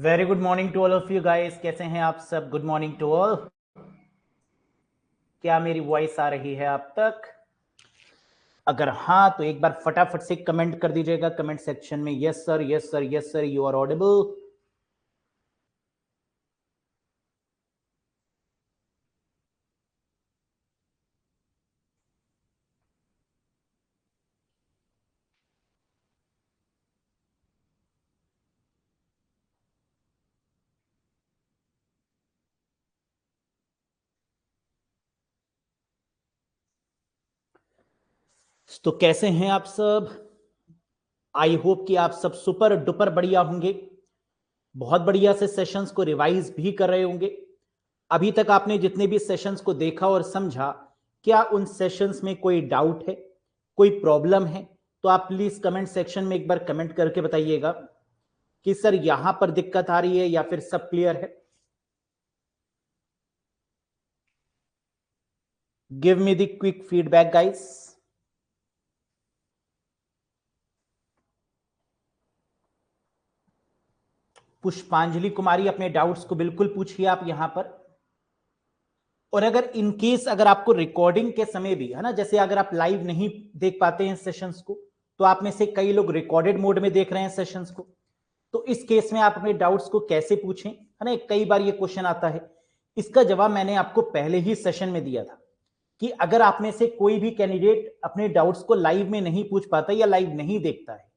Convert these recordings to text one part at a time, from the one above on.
Very good morning to all of you guys. कैसे हैं आप सब? Good morning to all. क्या मेरी वॉइस आ रही है आप तक? अगर हाँ तो एक बार फटाफट से कमेंट कर दीजिएगा कमेंट सेक्शन में, yes sir, yes sir, yes sir, you are audible. तो कैसे हैं आप सब? आई होप कि आप सब सुपर डुपर बढ़िया होंगे, बहुत बढ़िया से सेशंस को रिवाइज भी कर रहे होंगे। अभी तक आपने जितने भी सेशंस को देखा और समझा, क्या उन सेशंस में कोई डाउट है, कोई प्रॉब्लम है? तो आप प्लीज कमेंट सेक्शन में एक बार कमेंट करके बताइएगा कि सर यहां पर दिक्कत आ रही है या फिर सब क्लियर है। Give me the quick feedback guys. पुष्पांजलि कुमारी, अपने डाउट्स को बिल्कुल पूछिए आप यहां पर। और अगर इन केस अगर आपको रिकॉर्डिंग के समय भी है ना, जैसे अगर आप लाइव नहीं देख पाते हैं सेशंस को, तो आप में से कई लोग रिकॉर्डेड मोड में देख रहे हैं सेशंस को, तो इस केस में आप अपने डाउट्स को कैसे पूछें, है ना? कई बार ये क्वेश्चन आता है। इसका जवाब मैंने आपको पहले ही सेशन में दिया था कि अगर आप में से कोई भी कैंडिडेट अपने डाउट्स को लाइव में नहीं पूछ पाता या लाइव नहीं देखता है,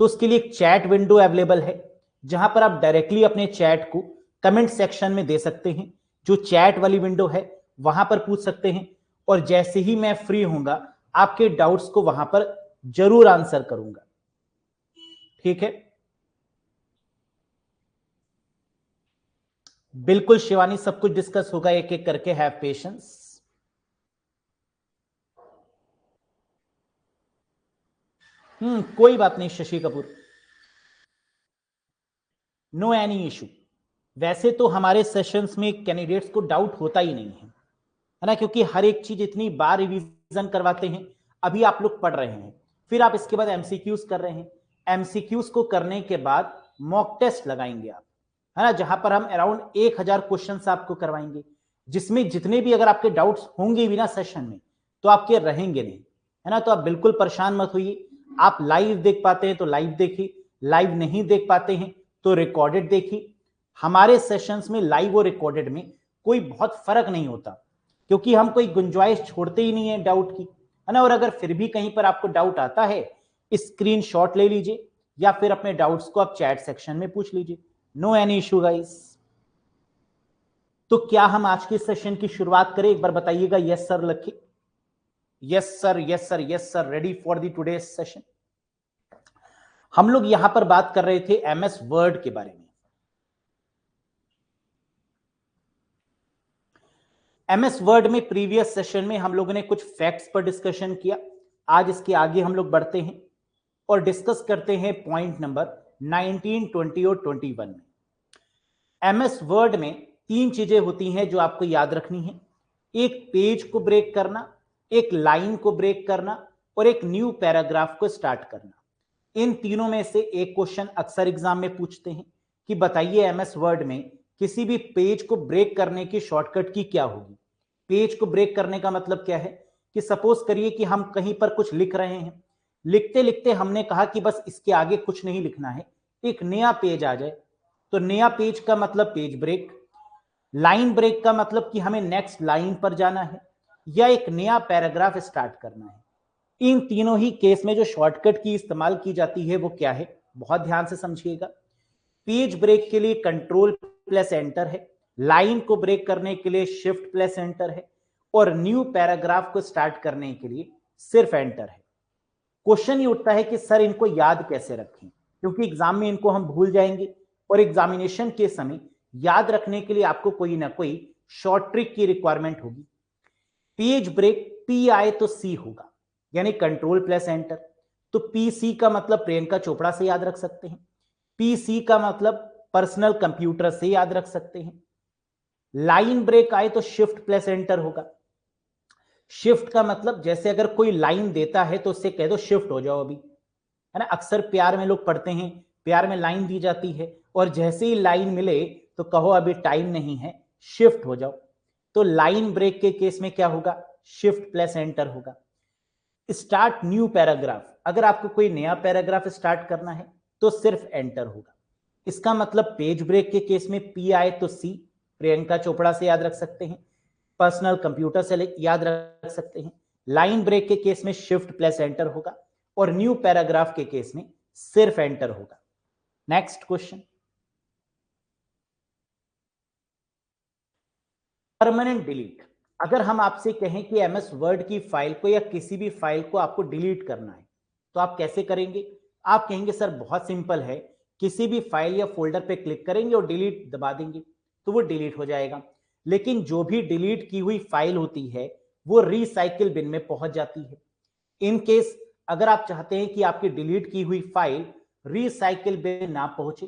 तो उसके लिए एक चैट विंडो अवेलेबल है, जहां पर आप डायरेक्टली अपने चैट को कमेंट सेक्शन में दे सकते हैं। जो चैट वाली विंडो है वहां पर पूछ सकते हैं, और जैसे ही मैं फ्री होऊंगा आपके डाउट्स को वहां पर जरूर आंसर करूंगा। ठीक है, बिल्कुल शिवानी, सब कुछ डिस्कस होगा एक एक करके, हैव पेशेंस। कोई बात नहीं Shashi Kapoor, no any issue. वैसे तो हमारे सेशंस में कैंडिडेट्स को डाउट होता ही नहीं है ना, क्योंकि हर एक चीज इतनी बार रिवीजन करवाते हैं। अभी आप लोग पढ़ रहे हैं, फिर आप इसके बाद एमसीक्यूज कर रहे हैं, एमसीक्यूज को करने के बाद मॉक टेस्ट लगाएंगे आप, है ना, जहां पर हम अराउंड 1000 क्वेश्चन आपको करवाएंगे, जिसमें जितने भी अगर आपके डाउट्स होंगे भी ना सेशन में, तो आपके रहेंगे नहीं, है ना। तो आप बिल्कुल परेशान मत होइए। आप लाइव देख पाते हैं तो लाइव देखिए, लाइव नहीं देख पाते हैं तो रिकॉर्डेड देखिए। हमारे सेशंस में लाइव और रिकॉर्डेड में कोई बहुत फर्क नहीं होता, क्योंकि हम कोई गुंजाइश छोड़ते ही नहीं है डाउट की, है ना। और अगर फिर भी कहीं पर आपको डाउट आता है, स्क्रीनशॉट ले लीजिए या फिर अपने डाउट्स को आप चैट सेक्शन में पूछ लीजिए। No any issue guys. तो क्या हम आज के सेशन की शुरुआत करें? एक बार बताइएगा yes sir lucky. Yes sir, yes sir, yes sir, ready for the today session. हम लोग यहां पर बात कर रहे थे एमएस वर्ड के बारे में। एमएस वर्ड में प्रीवियस सेशन में हम लोगों ने कुछ फैक्ट्स पर डिस्कशन किया। आज इसके आगे हम लोग बढ़ते हैं और डिस्कस करते हैं पॉइंट नंबर 19, 20 और 21 में। एमएस वर्ड में तीन चीजें होती हैं जो आपको याद रखनी है। एक पेज को ब्रेक करना, एक लाइन को ब्रेक करना, और एक न्यू पैराग्राफ को स्टार्ट करना। इन तीनों में से एक क्वेश्चन अक्सर एग्जाम में पूछते हैं कि बताइए एमएस वर्ड में किसी भी पेज को ब्रेक करने की शॉर्टकट की क्या होगी। पेज को ब्रेक करने का मतलब क्या है कि सपोज करिए कि हम कहीं पर कुछ लिख रहे हैं, लिखते लिखते हमने कहा कि बस इसके आगे कुछ नहीं लिखना है, एक नया पेज आ जाए, तो नया पेज का मतलब पेज ब्रेक। लाइन ब्रेक का मतलब कि हमें नेक्स्ट लाइन पर जाना है या एक नया पैराग्राफ स्टार्ट करना है। इन तीनों ही केस में जो शॉर्टकट की इस्तेमाल की जाती है वो क्या है, बहुत ध्यान से समझिएगा। पेज ब्रेक के लिए कंट्रोल प्लस एंटर है, लाइन को ब्रेक करने के लिए शिफ्ट प्लस एंटर है, और न्यू पैराग्राफ को स्टार्ट करने के लिए सिर्फ एंटर है। क्वेश्चन ये उठता है कि सर इनको याद कैसे रखें, क्योंकि एग्जाम में इनको हम भूल जाएंगे, और एग्जामिनेशन के समय याद रखने के लिए आपको कोई ना कोई शॉर्ट ट्रिक की रिक्वायरमेंट होगी। पेज ब्रेक पी आए तो सी होगा, यानी कंट्रोल प्लस एंटर। तो पी सी का मतलब प्रियंका चोपड़ा से याद रख सकते हैं, पी सी का मतलब पर्सनल कंप्यूटर से याद रख सकते हैं। लाइन ब्रेक आए तो शिफ्ट प्लस एंटर होगा। शिफ्ट का मतलब जैसे अगर कोई लाइन देता है तो उससे कह दो शिफ्ट हो जाओ अभी, है ना। अक्सर प्यार में लोग पढ़ते हैं, प्यार में लाइन दी जाती है और जैसे ही लाइन मिले तो कहो अभी टाइम नहीं है, शिफ्ट हो जाओ। तो लाइन ब्रेक के केस में क्या होगा, शिफ्ट प्लस एंटर होगा। स्टार्ट न्यू पैराग्राफ, अगर आपको कोई नया पैराग्राफ स्टार्ट करना है तो सिर्फ एंटर होगा। इसका मतलब पेज ब्रेक के केस में पी आए तो सी, प्रियंका चोपड़ा से याद रख सकते हैं, पर्सनल कंप्यूटर से याद रख सकते हैं। लाइन ब्रेक के केस में शिफ्ट प्लस एंटर होगा और न्यू पैराग्राफ के केस में सिर्फ एंटर होगा। Next question, permanent delete. अगर हम आपसे कहें कि एमएस वर्ड की फाइल को या किसी भी फाइल को आपको डिलीट करना है तो आप कैसे करेंगे? आप कहेंगे सर बहुत सिंपल है, किसी भी फाइल या फोल्डर पे क्लिक करेंगे और डिलीट दबा देंगे तो वो डिलीट हो जाएगा। लेकिन जो भी डिलीट की हुई फाइल होती है वो रिसाइकिल बिन में पहुंच जाती है। इन केस अगर आप चाहते हैं कि आपकी डिलीट की हुई फाइल रिसाइकिल बिन ना पहुंचे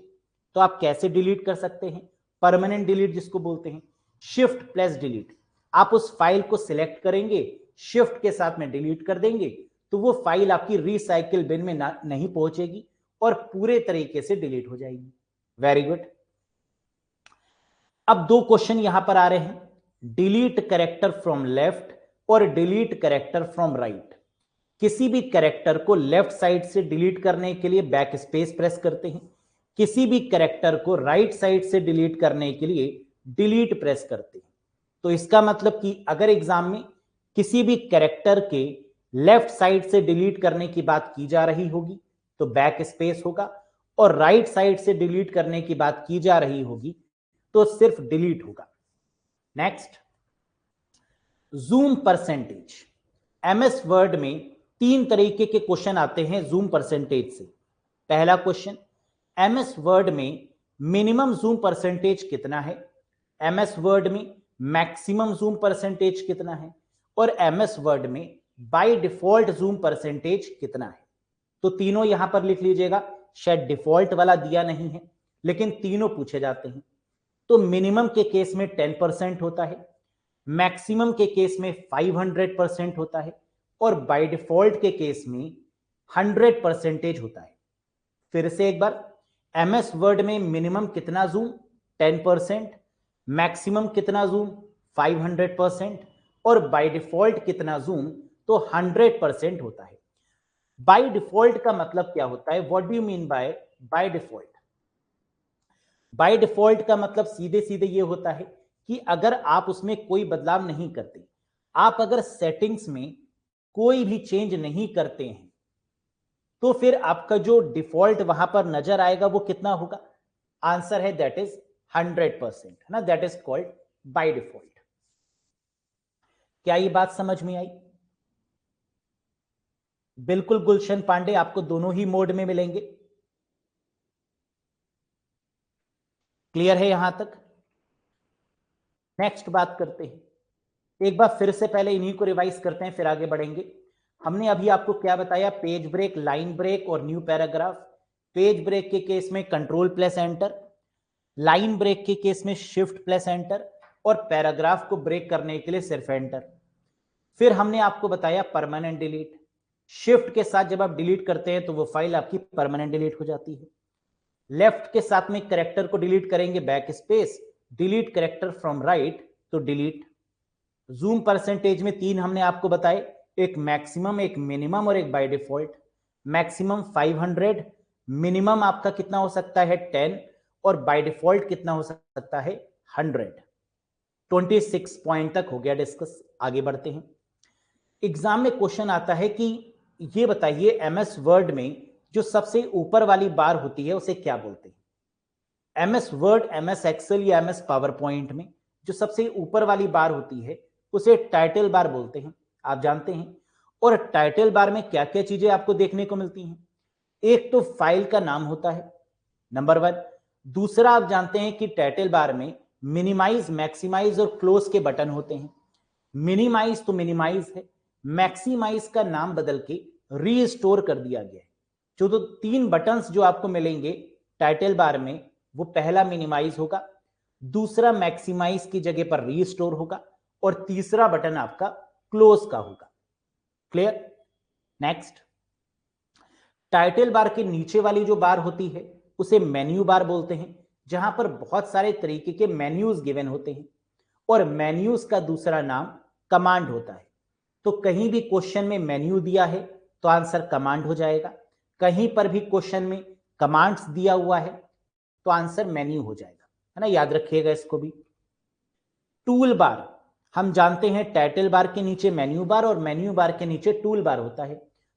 तो आप कैसे डिलीट कर सकते हैं? परमानेंट डिलीट जिसको बोलते हैं, शिफ्ट प्लस डिलीट। आप उस फाइल को सिलेक्ट करेंगे, शिफ्ट के साथ में डिलीट कर देंगे तो वो फाइल आपकी रिसाइकिल बिन में नहीं पहुंचेगी और पूरे तरीके से डिलीट हो जाएगी। Very good. अब दो क्वेश्चन यहां पर आ रहे हैं, डिलीट कैरेक्टर फ्रॉम लेफ्ट और डिलीट कैरेक्टर फ्रॉम राइट। किसी भी कैरेक्टर को लेफ्ट साइड से डिलीट करने के लिए बैक स्पेस प्रेस करते हैं, किसी भी कैरेक्टर को राइट साइड से डिलीट करने के लिए डिलीट प्रेस करते हैं। तो इसका मतलब कि अगर एग्जाम में किसी भी कैरेक्टर के लेफ्ट साइड से डिलीट करने की बात की जा रही होगी तो बैक स्पेस होगा, और राइट साइड से डिलीट करने की बात की जा रही होगी तो सिर्फ डिलीट होगा। Next, zoom percentage. MS word में तीन तरीके के क्वेश्चन आते हैं जूम परसेंटेज से। पहला क्वेश्चन, एमएस वर्ड में मिनिमम जूम परसेंटेज कितना है, एमएस वर्ड में मैक्सिमम जूम परसेंटेज कितना है, और एमएस वर्ड में बाय डिफॉल्ट जूम परसेंटेज कितना है। तो तीनों यहां पर लिख लीजिएगा, शायद डिफॉल्ट वाला दिया नहीं है लेकिन तीनों पूछे जाते हैं। तो मिनिमम के केस में 10% होता है, मैक्सिमम के केस में 500% होता है, और बाय डिफॉल्ट के केस में 100% होता है। फिर से एक बार, एमएस वर्ड में मिनिमम कितना जूम 10%, मैक्सिमम कितना जूम 500%, और बाय डिफॉल्ट कितना जूम तो 100% होता है। बाय डिफॉल्ट का मतलब क्या होता है, what do you mean by default? By default का मतलब सीधे सीधे ये होता है कि अगर आप उसमें कोई बदलाव नहीं करते, आप अगर सेटिंग्स में कोई भी चेंज नहीं करते हैं तो फिर आपका जो डिफॉल्ट वहां पर नजर आएगा वो कितना होगा? आंसर है दैट इज 100%, है ना, that is called by default. क्या ये बात समझ में आई? बिल्कुल गुलशन पांडे, आपको दोनों ही मोड में मिलेंगे। क्लियर है यहां तक? नेक्स्ट बात करते हैं, एक बार फिर से पहले इन्हीं को रिवाइज करते हैं फिर आगे बढ़ेंगे। हमने अभी आपको क्या बताया, पेज ब्रेक, लाइन ब्रेक और न्यू पैराग्राफ। पेज ब्रेक के केस में control plus enter, line break के केस में शिफ्ट प्लस एंटर, और पैराग्राफ को ब्रेक करने के लिए सिर्फ एंटर। फिर हमने आपको बताया परमानेंट डिलीट, शिफ्ट के साथ जब आप डिलीट करते हैं तो वो फाइल आपकी परमानेंट डिलीट हो जाती है। लेफ्ट के साथ में कैरेक्टर को डिलीट करेंगे back space, delete character from right तो डिलीट। जूम परसेंटेज में तीन हमने आपको बताए, एक मैक्सिमम, एक मिनिमम और एक बाय डिफॉल्ट। मैक्सिमम 500, मिनिमम आपका कितना हो सकता है 10, और बाय डिफॉल्ट कितना हो सकता है 100। 26 पॉइंट तक हो गया डिस्कस, आगे बढ़ते हैं। एग्जाम में क्वेश्चन आता है कि ये बताइए एमएस वर्ड में जो सबसे ऊपर वाली बार होती है उसे क्या बोलते हैं? एमएस वर्ड, एमएस एक्सेल या एमएस पावर पॉइंट में जो सबसे ऊपर वाली बार होती है उसे टाइटल बार बोलते हैं, आप जानते हैं। और टाइटल बार में क्या क्या चीजें आपको देखने को मिलती हैं? एक तो फाइल का नाम होता है, नंबर 1। दूसरा, आप जानते हैं कि टाइटल बार में मिनिमाइज, मैक्सिमाइज और क्लोज के बटन होते हैं। मिनिमाइज तो मिनिमाइज है, मैक्सिमाइज का नाम बदल के रीस्टोर कर दिया गया है। जो तो तीन बटन्स जो आपको मिलेंगे टाइटल बार में, वो पहला मिनिमाइज होगा, दूसरा मैक्सिमाइज की जगह पर रीस्टोर होगा, और तीसरा बटन आपका क्लोज का होगा। क्लियर? नेक्स्ट, टाइटल बार के नीचे वाली जो बार होती है उसे मेन्यू बार बोलते हैं, जहां पर बहुत सारे तरीके के मेन्यूज गिवन होते हैं और मेन्यूज का दूसरा नाम कमांड होता है। तो कहीं भी क्वेश्चन में मेन्यू दिया है तो आंसर कमांड हो जाएगा, कहीं पर भी क्वेश्चन में कमांड्स दिया हुआ है तो आंसर मेन्यू हो जाएगा, है ना, याद रखिएगा इसको भी। टूल बार, हम जानते हैं टाइटल बार के नीचे मेन्यू बार और मेन्यू बार के नीचे टूल बार होता है।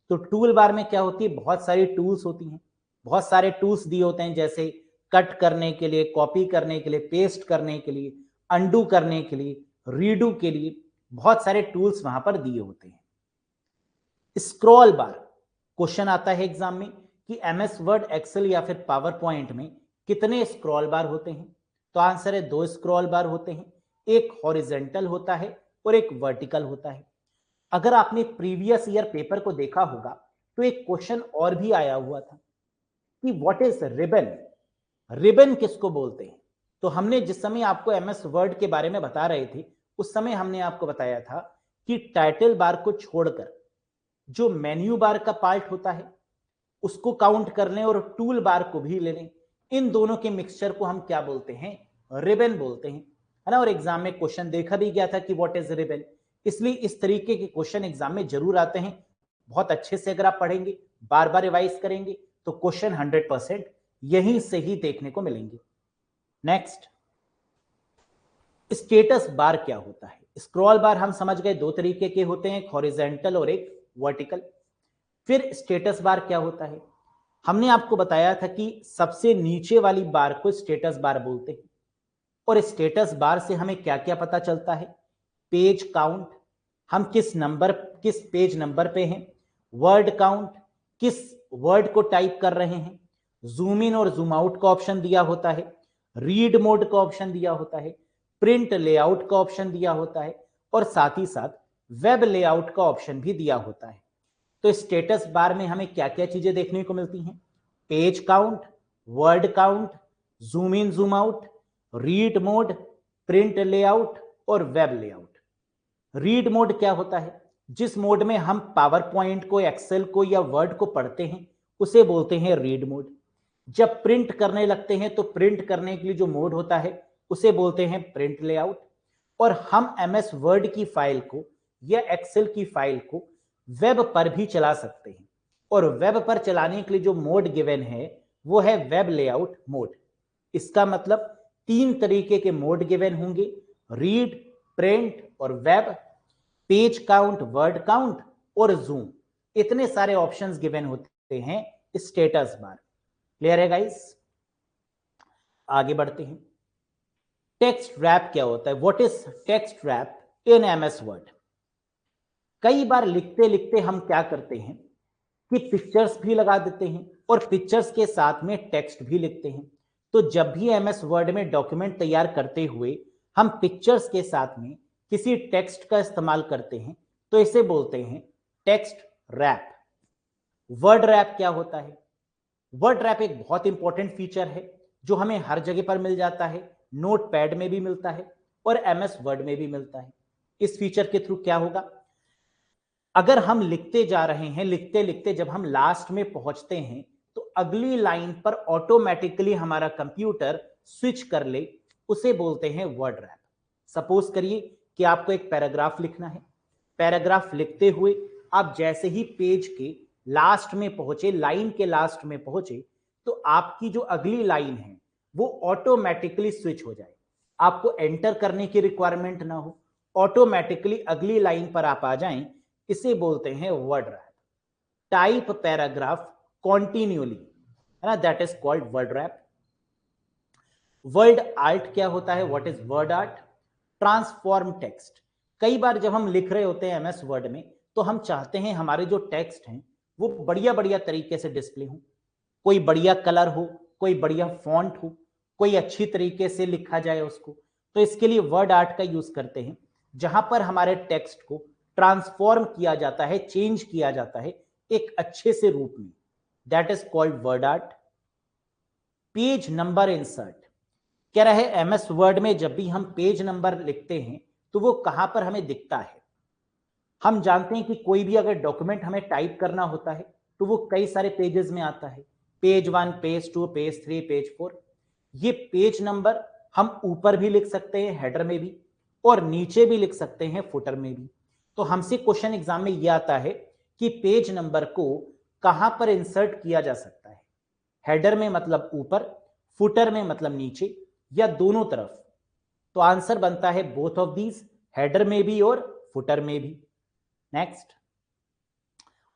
तो टूल बार में क्या होती है, बहुत सारी टूल्स होती हैं, बहुत सारे टूल्स दिए होते हैं, जैसे कट करने के लिए, कॉपी करने के लिए, पेस्ट करने के लिए, अंडू करने के लिए, रीडू के लिए, बहुत सारे टूल्स वहां पर दिए होते हैं। स्क्रॉल बार, क्वेश्चन आता है एग्जाम में कि एमएस वर्ड, एक्सेल या फिर पावर पॉइंट में कितने स्क्रॉल बार होते हैं, तो आंसर है 2 स्क्रॉल बार होते हैं, एक हॉरिजेंटल होता है और एक वर्टिकल होता है। अगर आपने प्रीवियस ईयर पेपर को देखा होगा तो एक क्वेश्चन और भी आया हुआ था कि व्हाट इज रिबन, रिबन किसको बोलते हैं। तो हमने जिस समय आपको एमएस वर्ड के बारे में बता रहे थे उस समय हमने आपको बताया था कि टाइटल बार को छोड़कर जो मेन्यू बार का पार्ट होता है उसको काउंट कर लें और टूल बार को भी ले लें, इन दोनों के मिक्सचर को हम क्या बोलते हैं, रिबन बोलते हैं, है ना। और एग्जाम में क्वेश्चन देखा भी गया था कि व्हाट इज रिबन, इसलिए इस तरीके के क्वेश्चन एग्जाम में जरूर आते हैं। बहुत अच्छे से अगर आप पढ़ेंगे, बार बार रिवाइज करेंगे तो क्वेश्चन 100% यहीं से ही देखने को मिलेंगे। नेक्स्ट, स्टेटस बार क्या होता है। स्क्रॉल बार हम समझ गए 2 तरीके के होते हैं, एक हॉरिजॉन्टल और एक वर्टिकल। फिर स्टेटस बार क्या होता है, हमने आपको बताया था कि सबसे नीचे वाली बार को स्टेटस बार बोलते हैं। और स्टेटस बार से हमें क्या क्या पता चलता है, पेज काउंट, हम किस पेज नंबर पे हैं, वर्ड काउंट, किस वर्ड को टाइप कर रहे हैं, जूम इन और जूम आउट का ऑप्शन दिया होता है, रीड मोड का ऑप्शन दिया होता है, प्रिंट लेआउट का ऑप्शन दिया होता है और साथ ही साथ वेब लेआउट का ऑप्शन भी दिया होता है। तो स्टेटस बार में हमें क्या क्या चीजें देखने को मिलती हैं, page count, word count, zoom in zoom out, read mode, print layout और वेब लेआउट। रीड मोड क्या होता है, जिस मोड में हम पावर पॉइंट को, एक्सेल को या वर्ड को पढ़ते हैं उसे बोलते हैं रीड मोड। जब प्रिंट करने लगते हैं तो प्रिंट करने के लिए जो मोड होता है उसे बोलते हैं प्रिंट लेआउट। और हम एमएस वर्ड की फाइल को या एक्सेल की फाइल को वेब पर भी चला सकते हैं और वेब पर चलाने के लिए जो मोड गिवन है वो है वेब लेआउट मोड। इसका मतलब 3 तरीके के मोड गिवन होंगे, रीड, प्रिंट और web, page count, word count और जूम, इतने सारे ऑप्शंस गिवन होते हैं स्टेटस बार। क्लियर है गाइस, आगे बढ़ते हैं। टेक्स्ट रैप क्या होता है, what is text wrap in MS Word. कई बार लिखते लिखते हम क्या करते हैं कि पिक्चर्स भी लगा देते हैं और पिक्चर्स के साथ में टेक्स्ट भी लिखते हैं। तो जब भी एमएस वर्ड में डॉक्यूमेंट तैयार करते हुए हम पिक्चर्स के साथ में किसी टेक्स्ट का इस्तेमाल करते हैं तो इसे बोलते हैं टेक्स्ट रैप। वर्ड रैप क्या होता है, वर्ड रैप एक बहुत इंपॉर्टेंट फीचर है जो हमें हर जगह पर मिल जाता है, नोट पैड में भी मिलता है और एमएस वर्ड में भी मिलता है। इस फीचर के थ्रू क्या होगा, अगर हम लिखते जा रहे हैं, लिखते लिखते जब हम लास्ट में पहुंचते हैं तो अगली लाइन पर ऑटोमेटिकली हमारा कंप्यूटर स्विच कर ले, उसे बोलते हैं वर्ड रैप। सपोज करिए कि आपको एक पैराग्राफ लिखना है, पैराग्राफ लिखते हुए आप जैसे ही पेज के लास्ट में पहुंचे, लाइन के लास्ट में पहुंचे, तो आपकी जो अगली लाइन है वो ऑटोमेटिकली स्विच हो जाए, आपको एंटर करने की रिक्वायरमेंट ना हो, ऑटोमेटिकली अगली लाइन पर आप आ जाएं, इसे बोलते हैं वर्ड रैप। टाइप पैराग्राफ कॉन्टिन्यूअली, है ना, that is called word rap. Word art क्या होता है, what is word art, transform text. कई बार जब हम लिख रहे होते हैं एमएस वर्ड में तो हम चाहते हैं हमारे जो टेक्स्ट हैं वो बढ़िया बढ़िया तरीके से डिस्प्ले हो, कोई बढ़िया कलर हो, कोई बढ़िया फॉन्ट हो, कोई अच्छी तरीके से लिखा जाए उसको। तो इसके लिए वर्ड आर्ट का यूज करते हैं जहां पर हमारे टेक्स्ट को ट्रांसफॉर्म किया जाता है, चेंज किया जाता है एक अच्छे से रूप में, that is called word art. Page number insert, कह रहा है एमएस वर्ड में जब भी हम पेज नंबर लिखते हैं तो वो कहां पर हमें दिखता है। हम जानते हैं कि कोई भी अगर डॉक्यूमेंट हमें टाइप करना होता है तो वो कई सारे पेजेस में आता है, पेज 1, पेज 2, पेज 3, पेज 4। ये पेज नंबर हम ऊपर भी लिख सकते हैं हेडर में भी, और नीचे भी लिख सकते हैं फुटर में भी। तो हमसे क्वेश्चन एग्जाम में यह आता है कि पेज नंबर को कहां पर इंसर्ट किया जा सकता है, हेडर में मतलब ऊपर, फुटर में मतलब नीचे, या दोनों तरफ। तो आंसर बनता है बोथ ऑफ दीज, हेडर में भी और फुटर में भी। नेक्स्ट,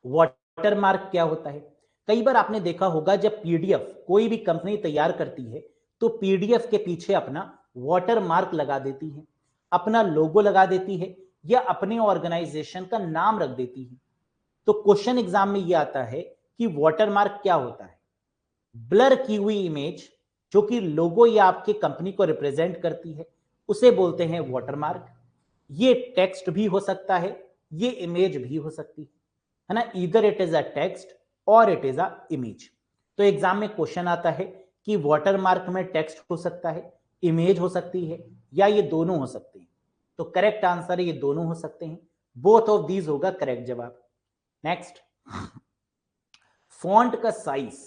वाटरमार्क क्या होता है? कई बार आपने देखा होगा जब पीडीएफ कोई भी कंपनी तैयार करती है तो पीडीएफ के पीछे अपना वाटरमार्क लगा देती है, अपना लोगो लगा देती है, या अपने ऑर्गेनाइजेशन का नाम रख देती है। तो क्वेश्चन एग्जाम में यह आता है कि वाटरमार्क क्या होता है? ब्लर की हुई इमेज जो कि लोगो या आपके कंपनी को रिप्रेजेंट करती है, उसे बोलते हैं वाटरमार्क। ये टेक्स्ट भी हो सकता है, ये इमेज भी हो सकती है ना, either it is a text और इट इज अ इमेज। तो एग्जाम में क्वेश्चन आता है कि वाटरमार्क में टेक्स्ट हो सकता है, इमेज हो सकती है, या ये दोनों हो सकते हैं। तो करेक्ट आंसर है ये दोनों हो सकते हैं, बोथ ऑफ दीज होगा करेक्ट जवाब। नेक्स्ट, फॉन्ट का साइज।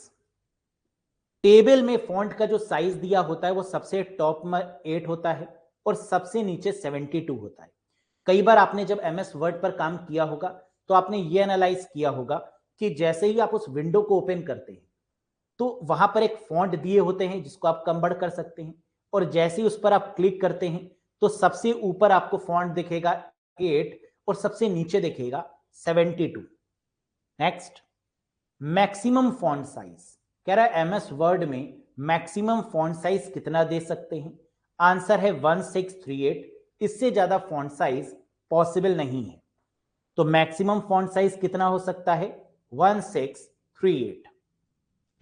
टेबल में फॉन्ट का जो साइज दिया होता है वो सबसे टॉप में 8 होता है और सबसे नीचे 72 होता है। कई बार आपने जब एमएस वर्ड पर काम किया होगा तो आपने ये एनालाइज किया होगा कि जैसे ही आप उस विंडो को ओपन करते हैं तो वहां पर एक फॉन्ट दिए होते हैं जिसको आप कम बढ़ कर सकते हैं, और जैसे ही उस पर आप क्लिक करते हैं तो सबसे ऊपर आपको फॉन्ट दिखेगा 8 और सबसे नीचे दिखेगा 72। Next, maximum font size. कह रहा है एमएस वर्ड में मैक्सिमम फॉन्ट साइज कितना दे सकते हैं? आंसर है 1638, इससे ज्यादा फॉन्ट साइज पॉसिबल नहीं है। तो मैक्सिमम फॉन्ट साइज कितना हो सकता है? 1638।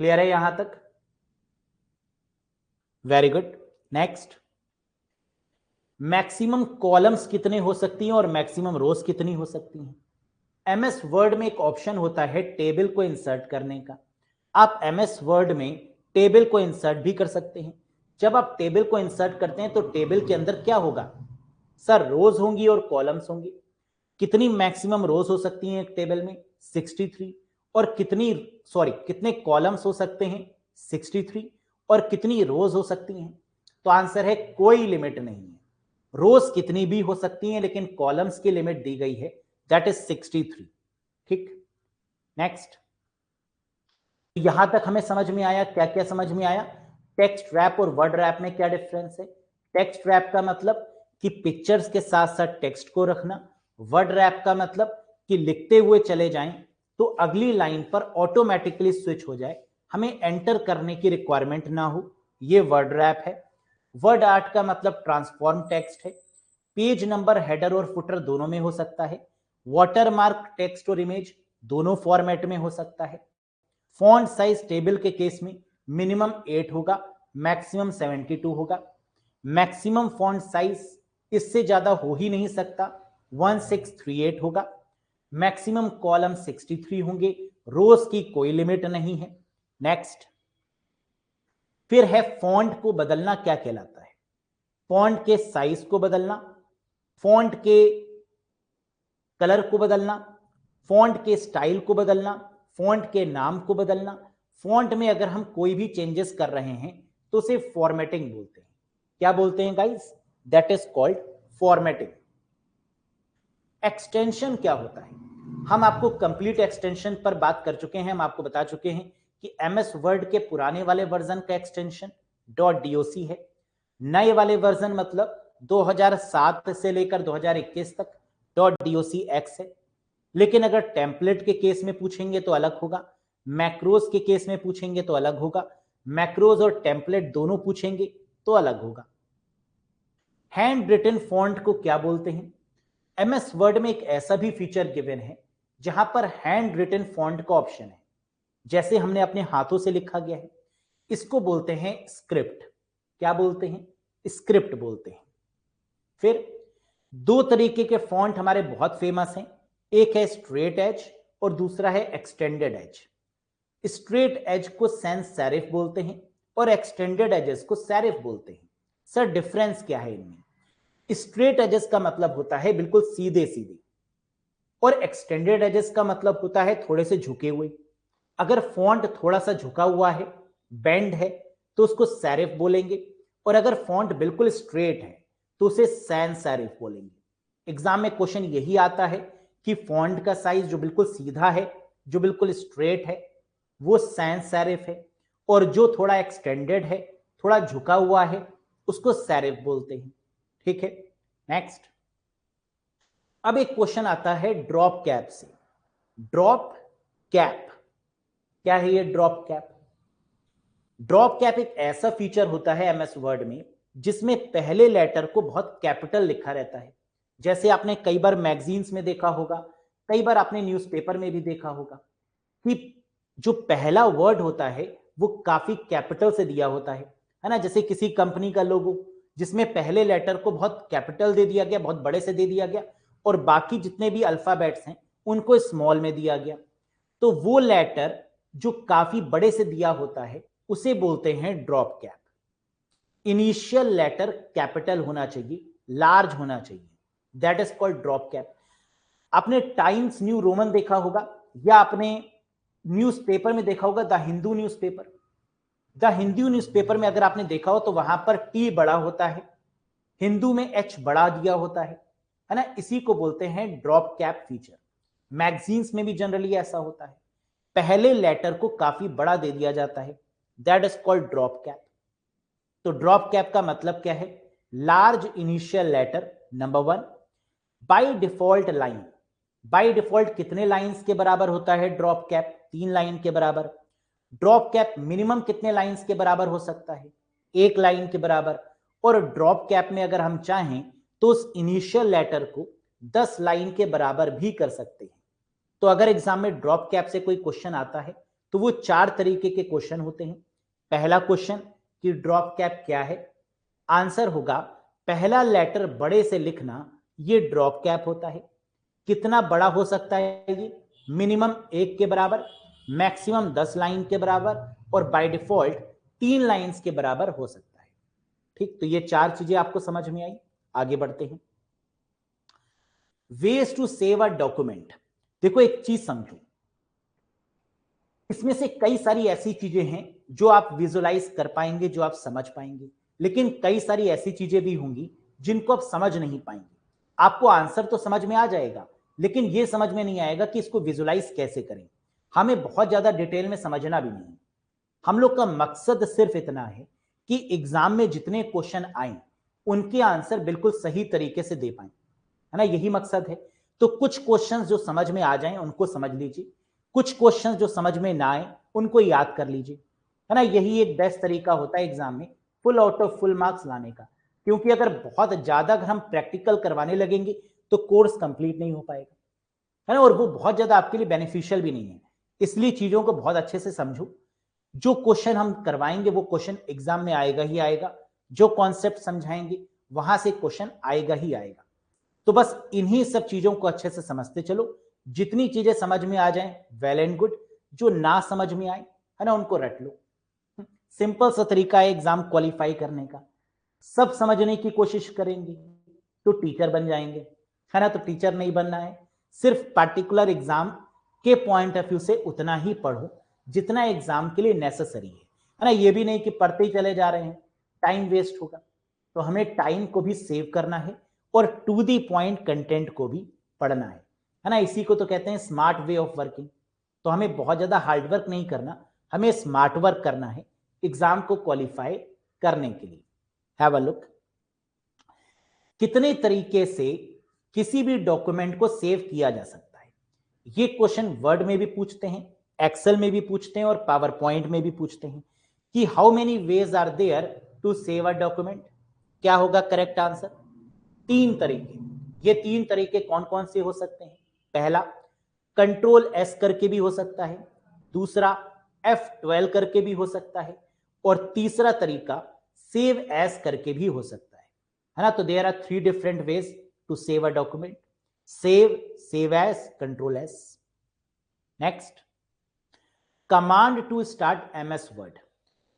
क्लियर है यहां तक? Very good. Next, maximum columns कितने हो सकती हैं और मैक्सिमम रोज कितनी हो सकती हैं? एमएस वर्ड में एक ऑप्शन होता है टेबल को इंसर्ट करने का। आप एमएस वर्ड में टेबल को इंसर्ट भी कर सकते हैं। जब आप टेबल को इंसर्ट करते हैं तो टेबल के अंदर क्या होगा? सर रोज होंगी और कॉलम्स होंगी। कितनी मैक्सिमम रोज हो सकती हैं एक टेबल में? 63। और कितने कॉलम्स हो सकते हैं? 63। और कितनी रोज हो सकती हैं? तो आंसर है कोई लिमिट नहीं है। रोज कितनी भी हो सकती हैं लेकिन कॉलम्स की लिमिट दी गई है, दैट इज 63। ठीक। नेक्स्ट, यहां तक हमें समझ में आया क्या क्या समझ में आया? टेक्स्ट रैप और वर्ड रैप में क्या डिफरेंस है? टेक्स्ट रैप का मतलब कि पिक्चर्स के साथ साथ टेक्स्ट को रखना। वर्ड रैप का मतलब कि लिखते हुए चले जाएं तो अगली लाइन पर ऑटोमेटिकली स्विच हो जाए, हमें एंटर करने की रिक्वायरमेंट ना हो, ये वर्ड रैप है। वर्ड आर्ट का मतलब ट्रांसफॉर्म टेक्स्ट है। पेज नंबर हेडर और फुटर दोनों में हो सकता है। वाटरमार्क टेक्स्ट और इमेज दोनों फॉर्मेट में हो सकता है। फॉन्ट साइज टेबल के केस में मिनिमम 8 होगा, मैक्सिमम 72 होगा। मैक्सिमम फॉन्ट साइज इससे ज्यादा हो ही नहीं सकता, 1638 होगा। मैक्सिमम कॉलम 63 होंगे, रोज की कोई लिमिट नहीं है। नेक्स्ट, फिर है फॉन्ट को बदलना क्या कहलाता है? फॉन्ट के साइज को बदलना, फॉन्ट के कलर को बदलना, फॉन्ट के स्टाइल को बदलना, फॉन्ट के नाम को बदलना। फॉन्ट में अगर हम कोई भी चेंजेस कर रहे हैं तो उसे फॉर्मेटिंग बोलते हैं। क्या बोलते हैं guys? That is called formatting. Extension क्या होता है? हम आपको कंप्लीट एक्सटेंशन पर बात कर चुके हैं। हम आपको बता चुके हैं कि एमएस वर्ड के पुराने वाले वर्जन का एक्सटेंशन .doc है। नए वाले वर्जन मतलब 2007 से लेकर 2021 तक .docx है। लेकिन अगर टेम्पलेट के केस में पूछेंगे तो अलग होगा, मैक्रोज के केस में पूछेंगे तो अलग होगा, मैक्रोज और टेम्पलेट दोनों पूछेंगे तो अलग होगा। हैंड रिटन फॉन्ट को क्या बोलते हैं? एमएस वर्ड में एक ऐसा भी फीचर गिवन है जहां पर हैंड रिटन फॉन्ट का ऑप्शन है, जैसे हमने अपने हाथों से लिखा गया है, इसको बोलते हैं स्क्रिप्ट। क्या बोलते हैं? स्क्रिप्ट बोलते हैं। फिर दो तरीके के फॉन्ट हमारे बहुत फेमस हैं, एक है स्ट्रेट एज और दूसरा है एक्सटेंडेड एज। स्ट्रेट एज को सैंस सेरिफ बोलते हैं और एक्सटेंडेड एजेस को सेरिफ बोलते हैं। सर डिफरेंस क्या है इनमें? स्ट्रेट एजेस का मतलब होता है बिल्कुल सीधे सीधे, और एक्सटेंडेड एजेस का मतलब होता है थोड़े से झुके हुए। अगर फॉन्ट थोड़ा सा झुका हुआ है, बेंड है, तो उसको सेरिफ बोलेंगे, और अगर फॉन्ट बिल्कुल स्ट्रेट है तो उसे सैंस सेरिफ बोलेंगे। एग्जाम में क्वेश्चन यही आता है कि फॉन्ट का साइज जो बिल्कुल सीधा है, जो बिल्कुल स्ट्रेट है, वो सैंस सेरिफ है, और जो थोड़ा एक्सटेंडेड है, थोड़ा झुका हुआ है, उसको सेरिफ बोलते हैं। ठीक है, नेक्स्ट। अब एक क्वेश्चन आता है ड्रॉप कैप से। ड्रॉप कैप क्या है? ये ड्रॉप कैप, ड्रॉप कैप एक ऐसा फीचर होता है एमएस वर्ड में जिसमें पहले लेटर को बहुत कैपिटल लिखा रहता है। जैसे आपने कई बार मैगजीन्स में देखा होगा, कई बार आपने न्यूज़पेपर में भी देखा होगा कि जो पहला वर्ड होता है वो काफी कैपिटल से दिया होता है ना। जैसे किसी कंपनी का लोगो, जिसमें पहले लेटर को बहुत कैपिटल दे दिया गया, बहुत बड़े से दे दिया गया, और बाकी जितने भी अल्फाबेट्स हैं उनको स्मॉल में दिया गया। तो वो लेटर जो काफी बड़े से दिया होता है उसे बोलते हैं drop cap. Initial letter capital होना चाहिए, लार्ज होना चाहिए, that is called drop cap. आपने टाइम्स न्यू रोमन देखा होगा, या आपने न्यूज़पेपर में देखा होगा the Hindu newspaper. The Hindu newspaper में अगर आपने देखा हो तो वहां पर टी बड़ा होता है, हिंदू में एच बड़ा दिया होता है ना। इसी को बोलते हैं ड्रॉप कैप फीचर। मैगजीन्स में भी जनरली ऐसा होता है, पहले लेटर को काफी बड़ा दे दिया जाता है, that is called drop cap. तो ड्रॉप कैप का मतलब क्या है? Large initial letter, number one. By default line, by default कितने लाइंस के बराबर होता है ड्रॉप कैप? 3 लाइन के बराबर। ड्रॉप कैप मिनिमम कितने लाइंस के बराबर हो सकता है? 1 लाइन के बराबर। और ड्रॉप कैप में अगर हम चाहें तो उस इनिशियल लेटर को 10 लाइन के बराबर भी कर सकते हैं। तो अगर एग्जाम में ड्रॉप कैप से कोई क्वेश्चन आता है तो वो 4 तरीके के क्वेश्चन होते हैं। पहला क्वेश्चन कि ड्रॉप कैप क्या है, आंसर होगा पहला लेटर बड़े से लिखना, ये ड्रॉप कैप होता है। कितना बड़ा हो सकता है ये? मिनिमम 1 के बराबर, मैक्सिमम 10 लाइन के बराबर, और बाय डिफॉल्ट 3 लाइंस के बराबर हो सकता है। ठीक, तो ये 4 चीजें आपको समझ में आई। आगे बढ़ते हैं। Ways to save a document. देखो एक चीज समझो, इसमें से कई सारी ऐसी चीजें हैं जो आप विजुलाइज कर पाएंगे, जो आप समझ पाएंगे, लेकिन कई सारी ऐसी चीजें भी होंगी जिनको आप समझ नहीं पाएंगे। आपको आंसर तो समझ में आ जाएगा, लेकिन यह समझ में नहीं आएगा कि इसको विजुलाइज कैसे करें। हमें बहुत ज्यादा डिटेल में समझना भी नहीं है। हम लोग का मकसद सिर्फ इतना है कि एग्जाम में जितने क्वेश्चन आए उनके आंसर बिल्कुल सही तरीके से दे पाए, है ना। यही मकसद है। तो कुछ क्वेश्चंस जो समझ में आ जाएं उनको समझ लीजिए, कुछ क्वेश्चंस जो समझ में ना आए उनको याद कर लीजिए, है ना। यही एक बेस्ट तरीका होता है एग्जाम में full out of full marks लाने का। क्योंकि अगर बहुत ज्यादा अगर हम प्रैक्टिकल करवाने लगेंगे तो कोर्स कंप्लीट नहीं हो पाएगा, है ना, और वो बहुत ज्यादा आपके लिए बेनिफिशियल भी नहीं है। इसलिए चीजों को बहुत अच्छे से समझो। जो क्वेश्चन हम करवाएंगे वो क्वेश्चन एग्जाम में आएगा ही आएगा, जो कॉन्सेप्ट समझाएंगे वहां से क्वेश्चन आएगा ही आएगा। तो बस इन्हीं सब चीजों को अच्छे से समझते चलो। जितनी चीजें समझ में आ जाएं वेल एंड गुड, जो ना समझ में आए, है ना, उनको रट लो। सिंपल सा तरीका है एग्जाम क्वालिफाई करने का। सब समझने की कोशिश करेंगे तो टीचर बन जाएंगे, है ना। तो टीचर नहीं बनना है, सिर्फ पार्टिकुलर एग्जाम के पॉइंट ऑफ व्यू से उतना ही पढ़ो जितना एग्जाम के लिए नेसेसरी है ना। ये भी नहीं कि पढ़ते ही चले जा रहे हैं, टाइम वेस्ट होगा। तो हमें टाइम को भी सेव करना है और टू दी पॉइंट कंटेंट को भी पढ़ना है ना। इसी को तो कहते हैं स्मार्ट वे ऑफ वर्किंग। तो हमें बहुत ज्यादा हार्डवर्क नहीं करना, हमें स्मार्ट वर्क करना है एग्जाम को क्वालिफाई करने के लिए। Have a look. कितने तरीके से किसी भी डॉक्यूमेंट को सेव किया जा सकता है? ये क्वेश्चन वर्ड में भी पूछते हैं, एक्सेल में भी पूछते हैं, और पावर पॉइंट में भी पूछते हैं कि how many ways are there to save a document. क्या होगा करेक्ट आंसर? 3 तरीके। ये 3 तरीके कौन कौन से हो सकते हैं? पहला, कंट्रोल एस करके भी हो सकता है, दूसरा F12 करके भी हो सकता है, और तीसरा तरीका सेव एस करके भी हो सकता है ना। तो there are 3 different ways to save a document: save, save as, control S. Next, command to start MS Word.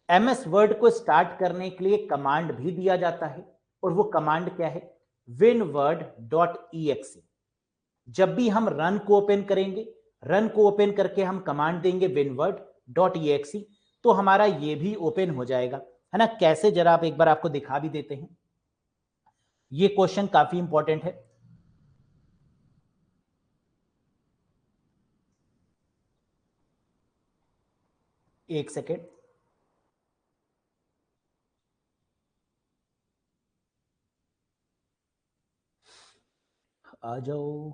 MS Word को स्टार्ट करने के लिए कमांड भी दिया जाता है, और वो कमांड क्या है? winword.exe। जब भी हम रन को ओपन करेंगे, रन को ओपन करके हम कमांड देंगे winword.exe, तो हमारा ये भी ओपन हो जाएगा, है ना। कैसे, जरा आप एक बार आपको दिखा भी देते हैं। ये क्वेश्चन काफी इंपॉर्टेंट है। एक सेकेंड, आ जाओ।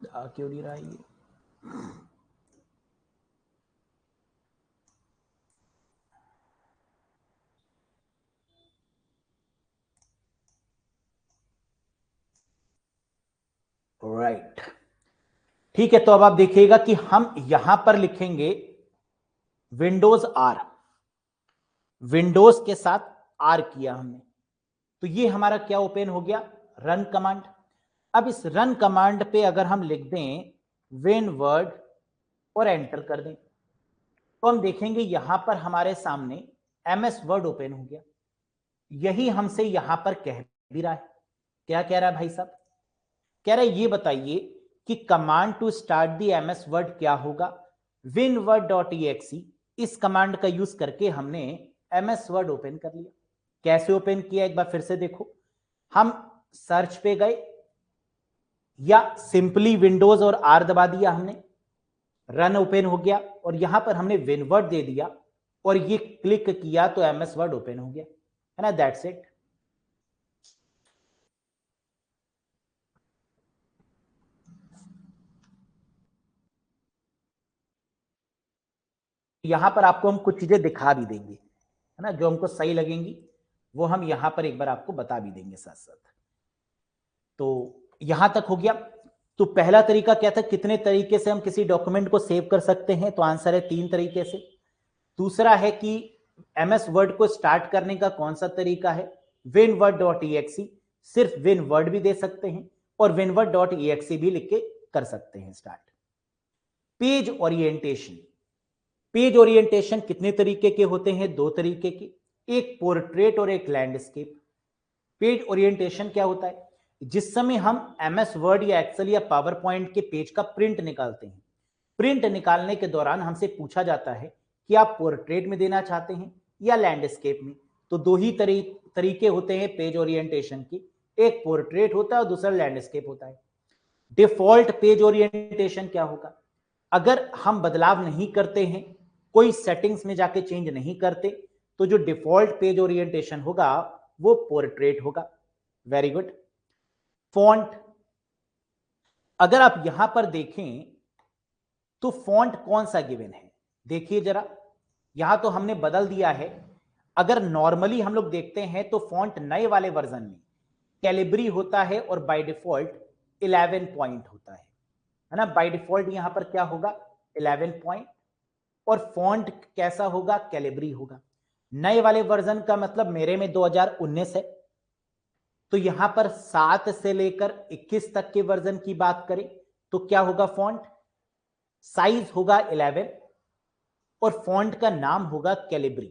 आ क्यों नहीं रहा है ये? राइट, ठीक है। तो अब आप देखिएगा कि हम यहां पर लिखेंगे विंडोज आर, विंडोज के साथ आर किया हमने, तो ये हमारा क्या ओपन हो गया, रन कमांड। अब इस रन कमांड पे अगर हम लिख दें विन वर्ड और एंटर कर दें, तो हम देखेंगे यहां पर हमारे सामने एमएस वर्ड ओपन हो गया। यही हमसे यहां पर कह भी रहा है। क्या कह रहा है भाई साहब? कह रहा है ये बताइए कि command to start the MS Word क्या होगा। winword.exe, इस कमांड का यूज करके हमने एमएस वर्ड ओपन कर लिया। कैसे ओपन किया एक बार फिर से देखो। हम सर्च पे गए या सिंपली विंडोज और आर दबा दिया हमने, रन ओपन हो गया, और यहां पर हमने विनवर्ड दे दिया और ये क्लिक किया तो एमएस वर्ड ओपन हो गया, है ना। That's it. यहां पर आपको हम कुछ चीजें दिखा भी देंगे, है ना, जो हमको सही लगेंगी वो हम यहां पर एक बार आपको बता भी देंगे साथ साथ। तो यहां तक हो गया। तो पहला तरीका क्या था, कितने तरीके से हम किसी डॉक्यूमेंट को सेव कर सकते हैं, तो आंसर है 3 तरीके से। दूसरा है कि एमएस वर्ड को स्टार्ट करने का कौन सा तरीका है, winword.exe, सिर्फ विन वर्ड भी दे सकते हैं और winword.exe भी लिख के कर सकते हैं start. Page orientation, page orientation कितने तरीके के होते हैं, 2 तरीके के, एक पोर्ट्रेट और एक लैंडस्केप। पेज ओरिएंटेशन क्या होता है, जिस समय हम एमएस वर्ड या एक्सेल या पावर पॉइंट के पेज का प्रिंट निकालते हैं, प्रिंट निकालने के दौरान हमसे पूछा जाता है कि आप पोर्ट्रेट में देना चाहते हैं या लैंडस्केप में। तो 2 ही तरीके होते हैं पेज ओरिएंटेशन की, एक पोर्ट्रेट होता है और दूसरा लैंडस्केप होता है। डिफॉल्ट पेज ओरिएंटेशन क्या होगा, अगर हम बदलाव नहीं करते हैं, कोई सेटिंग्स में जाके चेंज नहीं करते, तो जो डिफॉल्ट पेज ओरिएंटेशन होगा वो पोर्ट्रेट होगा। Very good. फॉन्ट, अगर आप यहां पर देखें तो फॉन्ट कौन सा गिवन है, देखिए जरा, यहां तो हमने बदल दिया है। अगर नॉर्मली हम लोग देखते हैं तो फॉन्ट नए वाले वर्जन में कैलिब्री होता है और बाय डिफॉल्ट 11 पॉइंट होता है ना। बाय डिफॉल्ट यहां पर क्या होगा, 11 पॉइंट, और फॉन्ट कैसा होगा, कैलिब्री होगा। नए वाले वर्जन का मतलब मेरे में 2019 है, तो यहां पर 7 से लेकर 21 तक के वर्जन की बात करें तो क्या होगा, फॉन्ट साइज होगा 11 और फॉन्ट का नाम होगा कैलिब्री,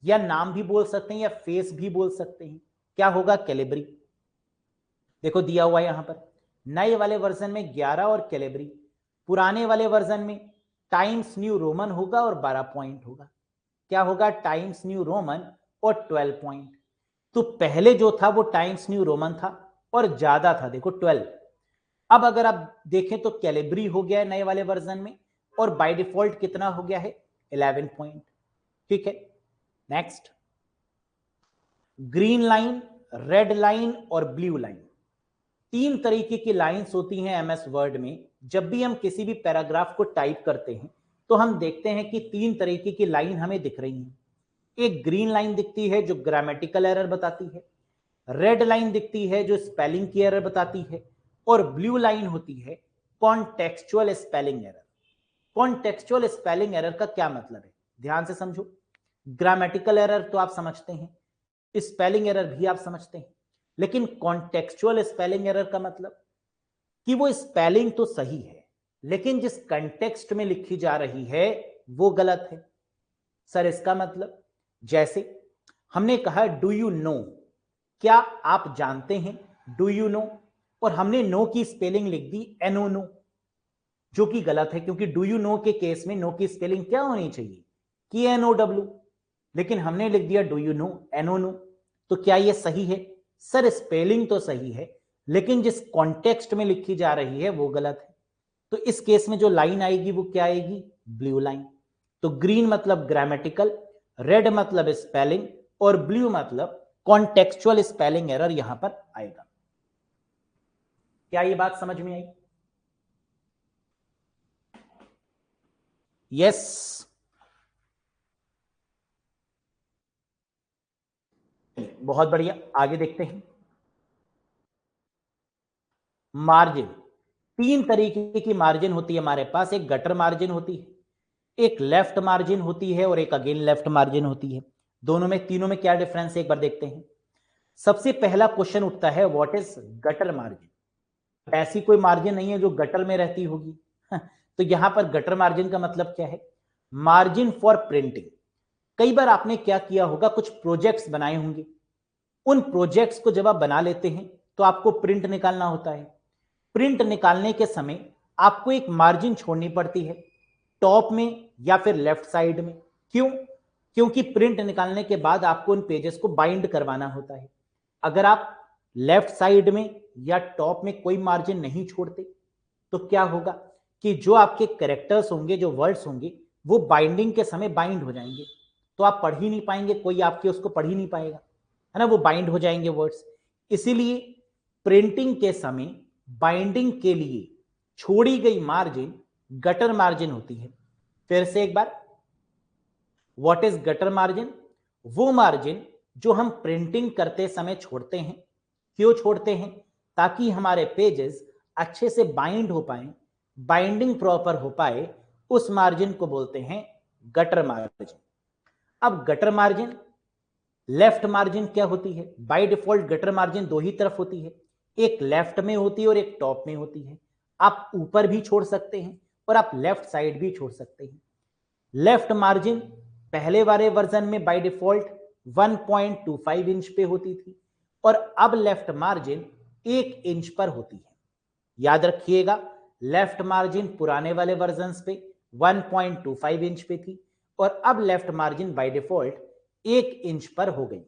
या नाम भी बोल सकते हैं या फेस भी बोल सकते हैं। क्या होगा, कैलिब्री। देखो दिया हुआ है यहां पर, नए वाले वर्जन में 11 और कैलिब्री, पुराने वाले वर्जन में टाइम्स न्यू रोमन होगा और 12 पॉइंट होगा। क्या होगा, टाइम्स न्यू रोमन और 12 पॉइंट। तो पहले जो था वो टाइम्स न्यू रोमन था और ज्यादा था, देखो 12। अब अगर आप देखें तो कैलिब्री हो गया है नए वाले वर्जन में, और बाय डिफॉल्ट कितना हो गया है, 11 पॉइंट। ठीक है, next. Green line, red line और ब्लू लाइन, 3 तरीके की लाइंस होती हैं एमएस वर्ड में। जब भी हम किसी भी पैराग्राफ को टाइप करते हैं तो हम देखते हैं कि 3 तरीके की लाइन हमें दिख रही हैं। एक ग्रीन लाइन दिखती है जो ग्रामेटिकल एरर बताती है, रेड लाइन दिखती है जो स्पेलिंग की एरर बताती है, और ब्लू लाइन होती है contextual spelling error. Contextual spelling error का क्या मतलब है, ध्यान से समझो। ग्रामेटिकल एरर तो आप समझते हैं, स्पेलिंग एरर भी आप समझते हैं, लेकिन कॉन्टेक्चुअल स्पेलिंग एरर का मतलब कि वो स्पेलिंग तो सही है लेकिन जिस कंटेक्स्ट में लिखी जा रही है वो गलत है। सर इसका मतलब, जैसे हमने कहा डू यू नो, क्या आप जानते हैं, डू यू नो, और हमने नो की स्पेलिंग लिख दी एनो नो, जो कि गलत है, क्योंकि डू यू नो के केस में नो की स्पेलिंग क्या होनी चाहिए, कि एन ओ डब्ल्यू, लेकिन हमने लिख दिया do you know a no. No क्या ये सही है? सर स्पेलिंग तो सही है, लेकिन जिस कॉन्टेक्स्ट में लिखी जा रही है वो गलत है। तो इस केस में जो लाइन आएगी वो क्या आएगी? Blue line. तो ग्रीन मतलब ग्रामेटिकल, रेड मतलब स्पेलिंग, और ब्लू मतलब कॉन्टेक्चुअल स्पेलिंग एरर यहां पर आएगा। क्या ये बात समझ में आई? यस। बहुत बढ़िया, आगे देखते हैं। मार्जिन, तीन तरीके की मार्जिन होती है हमारे पास। एक गटर मार्जिन होती है, एक लेफ्ट मार्जिन होती है, और एक अगेन लेफ्ट मार्जिन होती है। दोनों में, तीनों में क्या डिफरेंस है एक बार देखते हैं। सबसे पहला क्वेश्चन उठता है, व्हाट इज गटर मार्जिन? ऐसी कोई मार्जिन नहीं है जो गटर में रहती होगी। तो यहां पर गटर मार्जिन का मतलब क्या है? Margin for printing. कई बार आपने क्या किया होगा, कुछ प्रोजेक्ट्स बनाए होंगे, उन प्रोजेक्ट्स को जब आप बना लेते हैं तो आपको प्रिंट निकालना होता है। प्रिंट निकालने के समय आपको एक मार्जिन छोड़नी पड़ती है, टॉप में या फिर लेफ्ट साइड में। क्यों? क्योंकि प्रिंट निकालने के बाद आपको उन पेजेस को बाइंड करवाना होता है। अगर आप लेफ्ट साइड में या टॉप में कोई मार्जिन नहीं छोड़ते तो क्या होगा कि जो आपके कैरेक्टर्स होंगे, जो वर्ड्स होंगे, वो बाइंडिंग के समय बाइंड हो जाएंगे, तो आप पढ़ ही नहीं पाएंगे, कोई आपके उसको पढ़ ही नहीं पाएगा, है ना, वो बाइंड हो जाएंगे वर्ड्स। इसीलिए प्रिंटिंग के समय बाइंडिंग के लिए छोड़ी गई मार्जिन गटर मार्जिन होती है। फिर से एक बार, व्हाट इज गटर मार्जिन? वो मार्जिन जो हम प्रिंटिंग करते समय छोड़ते हैं। क्यों छोड़ते हैं? ताकि हमारे पेजेस अच्छे से बाइंड हो पाए, बाइंडिंग प्रॉपर हो पाए। उस मार्जिन को बोलते हैं गटर मार्जिन। अब गटर मार्जिन, लेफ्ट मार्जिन क्या होती है? बाय डिफॉल्ट गटर मार्जिन दो ही तरफ होती है, एक लेफ्ट में होती है और एक टॉप में होती है। आप ऊपर भी छोड़ सकते हैं और आप लेफ्ट साइड भी छोड़ सकते हैं। लेफ्ट मार्जिन पहले वाले वर्जन में बाय डिफॉल्ट 1.25 इंच पे होती थी, और अब लेफ्ट मार्जिन 1 इंच पर होती है। याद रखिएगा, लेफ्ट मार्जिन पुराने वाले वर्जन पे 1.25 इंच पे थी, और अब left margin by default 1 inch पर हो गई।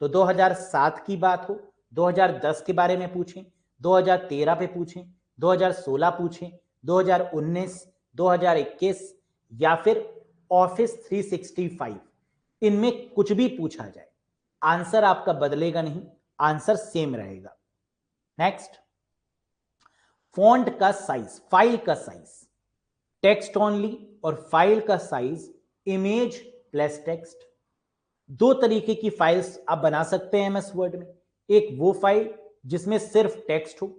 तो 2007 की बात हो, 2010 के बारे में पूछें, 2013 पे पूछें, 2016 पूछें, 2019, 2021, या फिर ऑफिस 365, इनमें कुछ भी पूछा जाए, आंसर आपका बदलेगा नहीं, आंसर सेम रहेगा। नेक्स्ट, फॉन्ट का साइज, फाइल का साइज, टेक्स्ट ओनली और फाइल का साइज इमेज प्लस टेक्स्ट। दो तरीके की फाइल्स आप बना सकते हैं एमएस वर्ड में। एक वो फाइल जिसमें सिर्फ टेक्स्ट हो,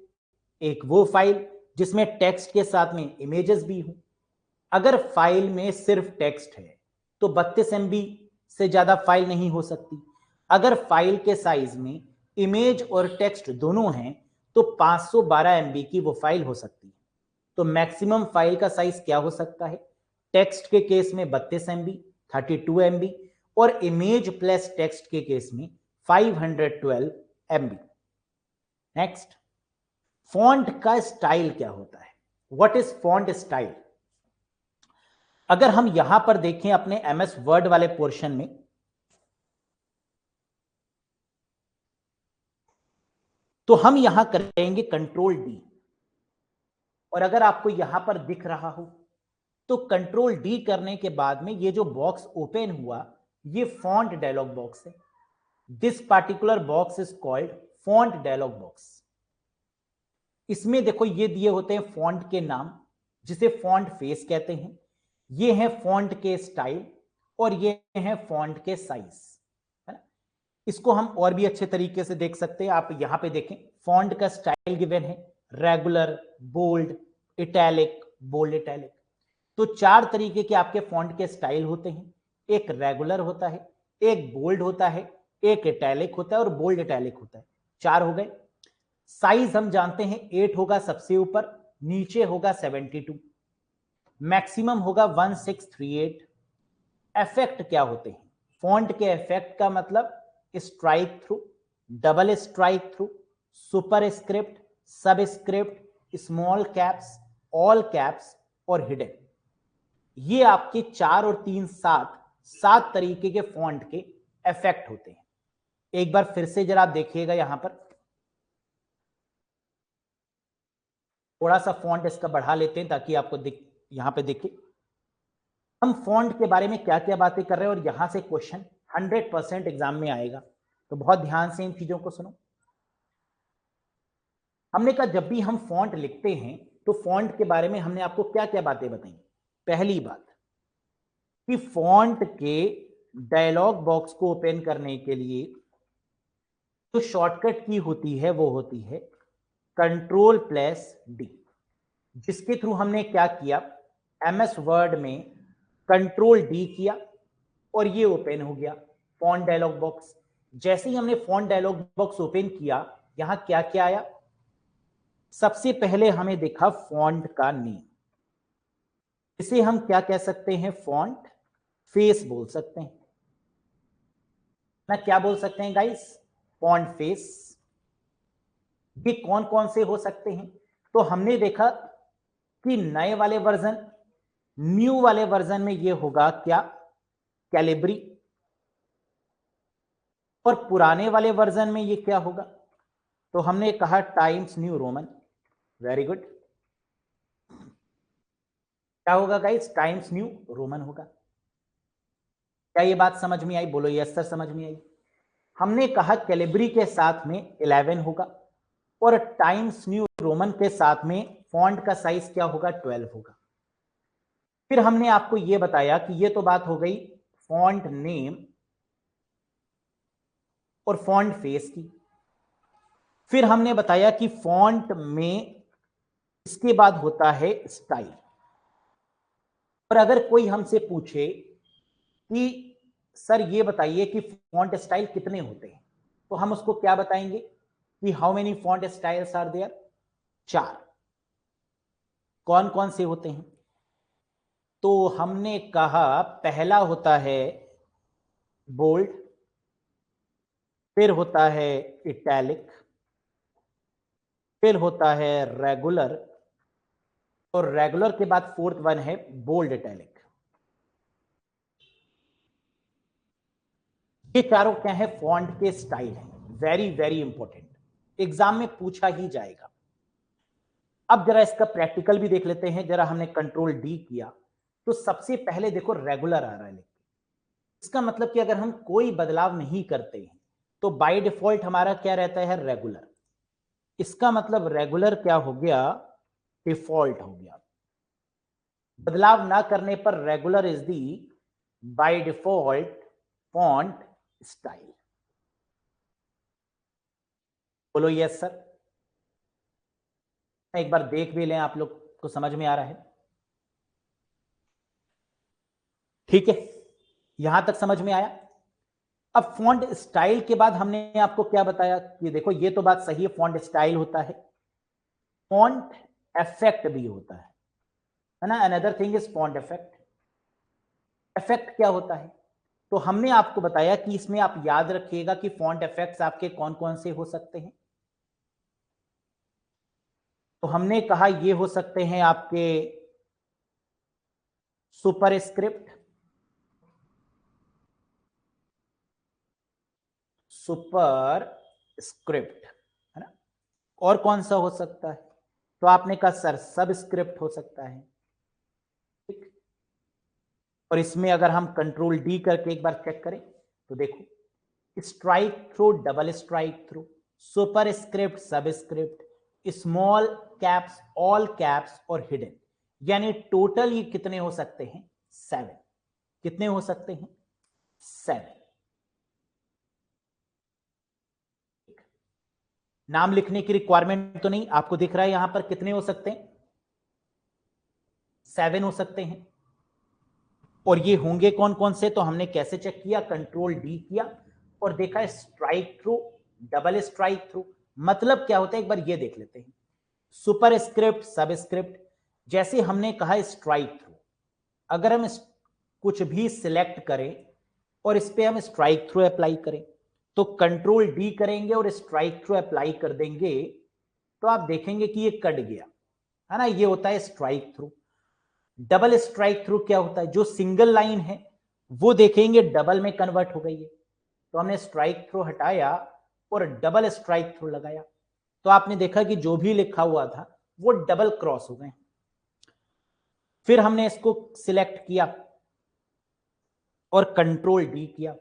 एक वो फाइल जिसमें टेक्स्ट के साथ में इमेजेस भी हो। अगर फाइल में सिर्फ टेक्स्ट है तो 32 MB से ज्यादा फाइल नहीं हो सकती। अगर फाइल के साइज में इमेज और टेक्स्ट दोनों हैं तो 512 MB की वो फाइल हो सकती है। तो मैक्सिमम फाइल का साइज क्या हो सकता है? टेक्स्ट के केस में 32 MB, 32 MB, और इमेज प्लस टेक्स्ट के केस में 512 MB। नेक्स्ट, फॉन्ट का स्टाइल क्या होता है? What is font style? अगर हम यहां पर देखें अपने एमएस वर्ड वाले पोर्शन में, तो हम यहां करेंगे कंट्रोल डी, और अगर आपको यहां पर दिख रहा हो तो कंट्रोल डी करने के बाद में ये जो बॉक्स ओपन हुआ, ये फॉन्ट डायलॉग बॉक्स है। This particular box is called font dialog box. इसमें देखो ये दिए होते हैं फॉन्ट के नाम, जिसे फॉन्ट फेस कहते हैं, ये है फॉन्ट के स्टाइल, और ये है फॉन्ट के साइज, है ना। इसको हम और भी अच्छे तरीके से देख सकते हैं। आप यहां पे देखें, फॉन्ट का स्टाइल गिवन है, regular, bold, italic, bold italic. तो चार तरीके के आपके फॉन्ट के स्टाइल होते हैं। एक रेगुलर होता है, एक बोल्ड होता है, एक इटैलिक होता है, और बोल्ड इटैलिक होता है। चार हो गए। साइज हम जानते हैं 8 होगा सबसे ऊपर, नीचे होगा 72, मैक्सिमम होगा 1638। इफेक्ट क्या होते हैं? फॉन्ट के इफेक्ट का मतलब strike through, double strike through, super script, subscript, small caps, all caps और हिडन। ये आपके 4 और 3 7 तरीके के फॉन्ट के इफेक्ट होते हैं। एक बार फिर से जरा आप देखिएगा, यहां पर थोड़ा सा फॉन्ट इसका बढ़ा लेते हैं ताकि आपको यहां पे दिखे हम फॉन्ट के बारे में क्या क्या बातें कर रहे हैं, और यहां से क्वेश्चन 100% एग्जाम में आएगा, तो बहुत ध्यान से इन चीजों को सुनो। हमने कहा जब भी हम फॉन्ट लिखते हैं तो फॉन्ट के बारे में हमने आपको क्या क्या बातें बताई। पहली बात कि फॉन्ट के डायलॉग बॉक्स को ओपन करने के लिए जो शॉर्टकट की होती है वो होती है Ctrl+D, जिसके थ्रू हमने क्या किया, MS वर्ड में Ctrl+D किया और ये ओपन हो गया फॉन्ट डायलॉग बॉक्स। जैसे ही हमने फॉन्ट डायलॉग बॉक्स ओपन किया, यहां क्या क्या आया, सबसे पहले हमें देखा फॉन्ट का नेम, इसे हम क्या कह सकते हैं, फॉन्ट फेस बोल सकते हैं ना, क्या बोल सकते हैं गाइस, फॉन्ट फेस। ये कौन कौन से हो सकते हैं, तो हमने देखा कि नए वाले वर्जन, न्यू वाले वर्जन में ये होगा क्या, कैलिब्री, और पुराने वाले वर्जन में ये क्या होगा, तो हमने कहा times New Roman. Very good, क्या होगा गाइस, टाइम्स न्यू रोमन होगा। क्या ये बात समझ में आई, बोलो यस सर समझ में आई। हमने कहा कैलिब्री के साथ में 11 होगा और टाइम्स न्यू रोमन के साथ में फॉन्ट का साइज क्या होगा, 12 होगा। फिर हमने आपको यह बताया कि ये तो बात हो गई फॉन्ट नेम और फॉन्ट फेस की। फिर हमने बताया कि फॉन्ट में इसके बाद होता है स्टाइल। और अगर कोई हमसे पूछे कि सर ये बताइए कि फॉन्ट स्टाइल कितने होते हैं, तो हम उसको क्या बताएंगे कि how many font styles are there, 4। कौन कौन से होते हैं, तो हमने कहा पहला होता है बोल्ड, फिर होता है इटैलिक, फिर होता है रेगुलर, और रेगुलर के बाद फोर्थ वन है बोल्ड इटैलिक। ये चारों क्या है, फॉन्ट के स्टाइल हैं, वेरी वेरी इंपॉर्टेंट, एग्जाम में पूछा ही जाएगा। अब जरा इसका प्रैक्टिकल भी देख लेते हैं। जरा हमने Ctrl+D किया तो सबसे पहले देखो रेगुलर आ रहा है, इसका मतलब कि अगर हम कोई बदलाव नहीं करते हैं तो बाय डिफॉल्ट हमारा क्या रहता है, रेगुलर। इसका मतलब रेगुलर क्या हो गया, डिफॉल्ट हो गया। बदलाव ना करने पर regular is the by default font style. बोलो यस सर। एक बार देख भी लें, आप लोग को समझ में आ रहा है, ठीक है, यहां तक समझ में आया। अब फॉन्ट स्टाइल के बाद हमने आपको क्या बताया कि देखो ये तो बात सही है, फॉन्ट स्टाइल होता है, फॉन्ट इफेक्ट भी होता है ना, another thing is font effect. Effect क्या होता है, तो हमने आपको बताया कि इसमें आप याद रखिएगा कि फॉन्ट इफेक्ट्स आपके कौन कौन से हो सकते हैं। तो हमने कहा ये हो सकते हैं आपके सुपर स्क्रिप्ट, सुपर स्क्रिप्ट है ना, और कौन सा हो सकता है, तो आपने कहा सर सब स्क्रिप्ट हो सकता है, ठीक। और इसमें अगर हम Ctrl+D करके एक बार चेक करें तो देखो strike through, double strike through, superscript, subscript, small caps, all caps और हिडन, यानी टोटल ये कितने हो सकते हैं, 7। कितने हो सकते हैं, 7। नाम लिखने की रिक्वायरमेंट तो नहीं, आपको दिख रहा है यहां पर कितने हो सकते हैं, 7 हो सकते हैं। और ये होंगे कौन कौन से, तो हमने कैसे चेक किया, Ctrl+D किया और देखा strike through, double strike through. मतलब क्या होता है, एक बार ये देख लेते हैं। सुपर स्क्रिप्ट, सब स्क्रिप्ट, जैसे हमने कहा स्ट्राइक थ्रू, अगर हम कुछ भी सिलेक्ट करें और इस पे हम स्ट्राइक थ्रू अप्लाई करें तो Ctrl+D करेंगे और स्ट्राइक थ्रू अप्लाई कर देंगे, तो आप देखेंगे कि ये कट गया, है ना, ये होता है strike through. Double strike through क्या होता है, जो सिंगल लाइन है वो देखेंगे डबल में कन्वर्ट हो गई है, तो हमने स्ट्राइक थ्रू हटाया और डबल स्ट्राइक थ्रू लगाया, तो आपने देखा कि जो भी लिखा हुआ था वो डबल क्रॉस हो गए। फिर हमने इसको सिलेक्ट किया और कंट्रोल डी किया।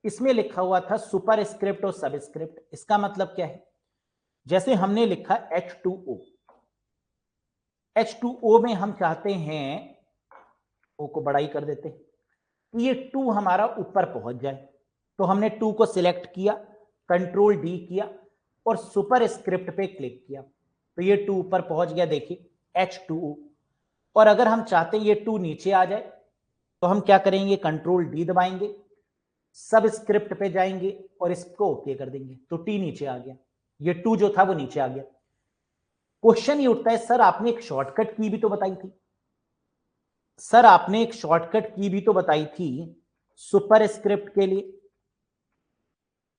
इसमें लिखा हुआ था सुपर स्क्रिप्ट और सबस्क्रिप्ट। इसका मतलब क्या है, जैसे हमने लिखा H2O, H2O में हम चाहते हैं, O को बड़ा ही कर देते हैं, कि ये 2 हमारा ऊपर पहुंच जाए, तो हमने 2 को सिलेक्ट किया, कंट्रोल डी किया और सुपर स्क्रिप्ट पे क्लिक किया, तो ये 2 ऊपर पहुंच गया, देखिए H2O। और अगर हम चाहते हैं ये 2 नीचे आ जाए, तो हम क्या करेंगे, कंट्रोल डी दबाएंगे, सब स्क्रिप्ट पे जाएंगे और इसको ओके कर देंगे, तो टी नीचे आ गया, ये 2 जो था वो नीचे आ गया। क्वेश्चन ये उठता है, सर आपने एक शॉर्टकट की भी तो बताई थी, सर आपने एक शॉर्टकट की भी तो बताई थी सुपर स्क्रिप्ट के लिए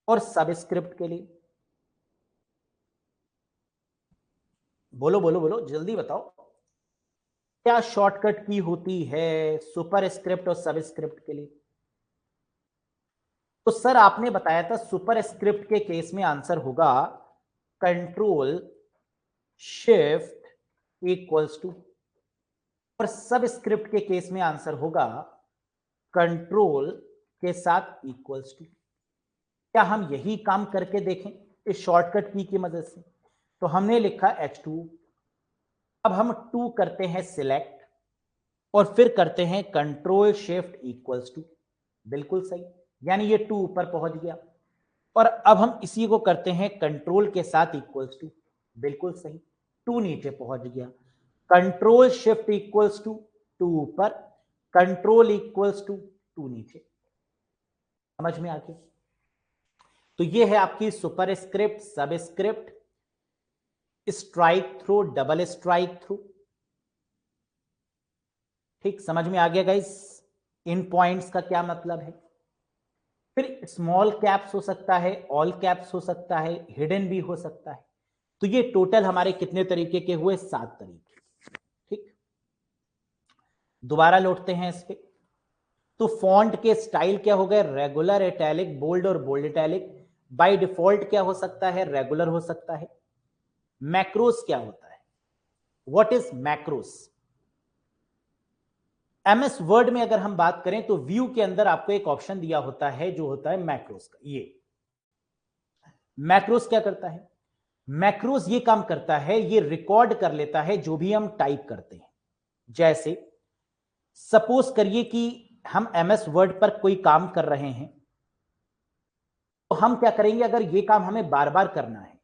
और सब स्क्रिप्ट के लिए। बोलो बोलो बोलो, जल्दी बताओ, क्या शॉर्टकट की होती है सुपर स्क्रिप्ट और सब स्क्रिप्ट के लिए? तो सर आपने बताया था सुपर स्क्रिप्ट के केस में आंसर होगा कंट्रोल शिफ्ट इक्वल्स टू, और सब स्क्रिप्ट के केस में आंसर होगा कंट्रोल के साथ इक्वल्स टू। क्या हम यही काम करके देखें इस शॉर्टकट की मदद से? तो हमने लिखा H2, अब हम 2 करते हैं सिलेक्ट और फिर करते हैं कंट्रोल शिफ्ट इक्वल्स टू, बिल्कुल सही, यानी ये 2 ऊपर पहुंच गया। और अब हम इसी को करते हैं कंट्रोल के साथ इक्वल्स टू, बिल्कुल सही, 2 नीचे पहुंच गया, कंट्रोल शिफ्ट इक्वल्स टू 2 ऊपर, कंट्रोल इक्वल्स टू 2 नीचे। समझ में आ गया? तो ये है आपकी सुपर स्क्रिप्ट, सब script, strike through, double strike through. ठीक, समझ में आ गया गाइस इन पॉइंट्स का क्या मतलब है? फिर स्मॉल कैप्स हो सकता है, ऑल कैप्स हो सकता है, हिडन भी हो सकता है। तो ये टोटल हमारे कितने तरीके के हुए? 7 तरीके। ठीक, दोबारा लौटते हैं इस पे। तो फॉन्ट के स्टाइल क्या हो गए? रेगुलर, इटैलिक, बोल्ड और बोल्ड इटैलिक। बाय डिफॉल्ट क्या हो सकता है? रेगुलर हो सकता है। मैक्रोस क्या होता है? What is macros? MS word में अगर हम बात करें तो व्यू के अंदर आपको एक ऑप्शन दिया होता है जो होता है मैक्रोस का। ये मैक्रोस क्या करता है? मैक्रोस ये काम करता है, ये रिकॉर्ड कर लेता है जो भी हम टाइप करते हैं। जैसे सपोज करिए कि हम एमएस वर्ड पर कोई काम कर रहे हैं, तो हम क्या करेंगे, अगर ये काम हमें बार बार करना है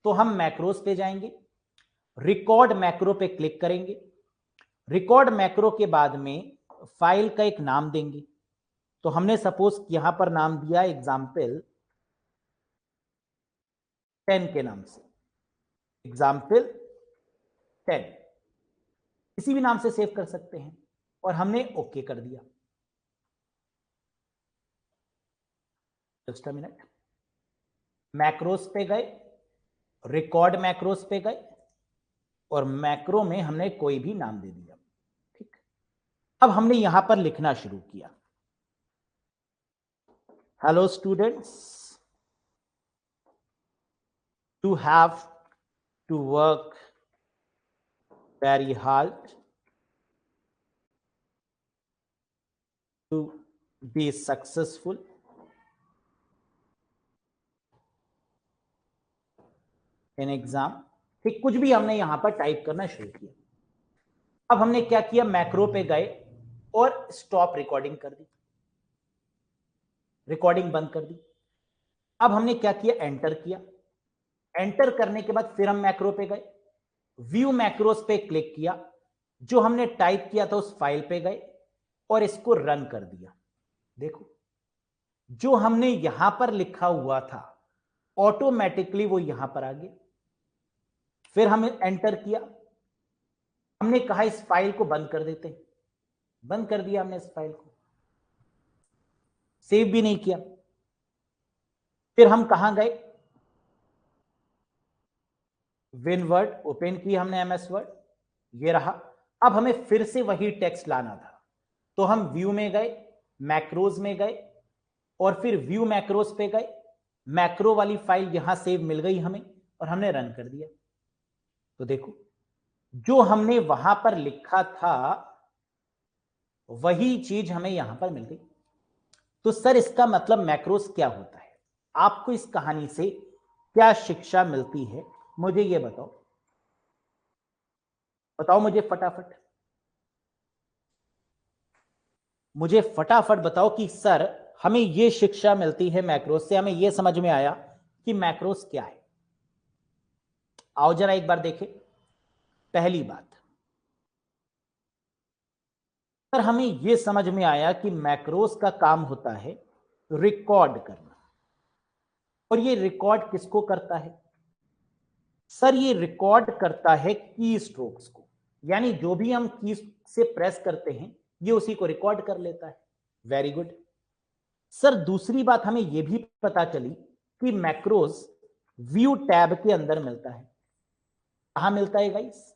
तो हम मैक्रोस पे जाएंगे, रिकॉर्ड मैक्रो पे क्लिक करेंगे, रिकॉर्ड मैक्रो के बाद में फाइल का एक नाम देंगे। तो हमने सपोज यहां पर नाम दिया एग्जाम्पल 10 के नाम से, एग्जाम्पल 10, किसी भी नाम से सेव कर सकते हैं, और हमने ओके कर दिया। जस्ट अ मिनट, मैक्रोस पे गए, रिकॉर्ड मैक्रोस पे गए और मैक्रो में हमने कोई भी नाम दे दिया। ठीक, अब हमने यहां पर लिखना शुरू किया, hello students, you have to work very hard to be successful in exam। ठीक, कुछ भी हमने यहां पर टाइप करना शुरू किया। अब हमने क्या किया, मैक्रो पे गए और स्टॉप रिकॉर्डिंग कर दी, रिकॉर्डिंग बंद कर दी। अब हमने क्या किया, एंटर किया, एंटर करने के बाद फिर हम मैक्रो पे गए, व्यू मैक्रोस पे क्लिक किया, जो हमने टाइप किया था उस फाइल पे गए और इसको रन कर दिया। देखो, जो हमने यहां पर लिखा हुआ था ऑटोमेटिकली वो यहां पर आ गया। फिर हमने एंटर किया, हमने कहा इस फाइल को बंद कर देते हैं, बंद कर दिया हमने इस फाइल को, सेव भी नहीं किया। फिर हम कहां गए, विनवर्ड ओपन की हमने एमएस वर्ड, ये रहा। अब हमें फिर से वही टेक्स्ट लाना था, तो हम व्यू में गए, मैक्रोज में गए, और फिर व्यू मैक्रोज पे गए। मैक्रो वाली फाइल यहां सेव मिल गई हमें और हमने रन कर दिया। तो देखो, जो हमने वहां पर लिखा था वही चीज हमें यहां पर मिल गई। तो सर इसका मतलब मैक्रोस क्या होता है? आपको इस कहानी से क्या शिक्षा मिलती है, मुझे ये बताओ। बताओ मुझे फटाफट, मुझे फटाफट बताओ कि सर हमें यह शिक्षा मिलती है मैक्रोस से, हमें यह समझ में आया कि मैक्रोस क्या है। आओ जरा एक बार देखें। पहली बात, सर हमें यह समझ में आया कि मैक्रोस का काम होता है रिकॉर्ड करना। और ये रिकॉर्ड किसको करता है? सर ये रिकॉर्ड करता है की स्ट्रोक्स को, यानी जो भी हम की से प्रेस करते हैं ये उसी को रिकॉर्ड कर लेता है। Very good. सर दूसरी बात हमें यह भी पता चली कि मैक्रोस व्यू टैब के अंदर मिलता है। कहां मिलता है गाइस?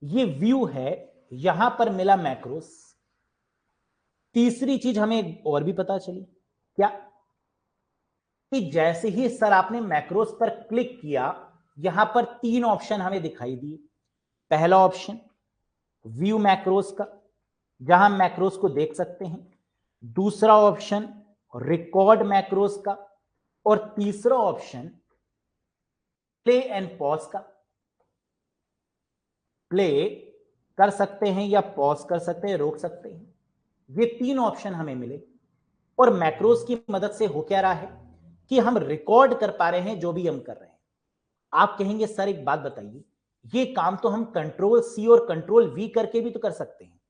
ये व्यू है, यहां पर मिला मैक्रोस। तीसरी चीज हमें और भी पता चली, क्या? कि जैसे ही सर आपने मैक्रोस पर क्लिक किया, यहां पर तीन ऑप्शन हमें दिखाई दिए। पहला ऑप्शन व्यू मैक्रोस का, जहां मैक्रोस को देख सकते हैं। दूसरा ऑप्शन रिकॉर्ड मैक्रोस का, और तीसरा ऑप्शन प्ले एंड पॉज का। प्ले कर सकते हैं या पॉज कर सकते हैं, रोक सकते हैं। ये तीन ऑप्शन हमें मिले। और मैक्रोस की मदद से हो क्या रहा है कि हम रिकॉर्ड कर पा रहे हैं जो भी हम कर रहे हैं। आप कहेंगे सर एक बात बताइए, ये काम तो हम कंट्रोल सी और कंट्रोल वी करके भी तो कर सकते हैं।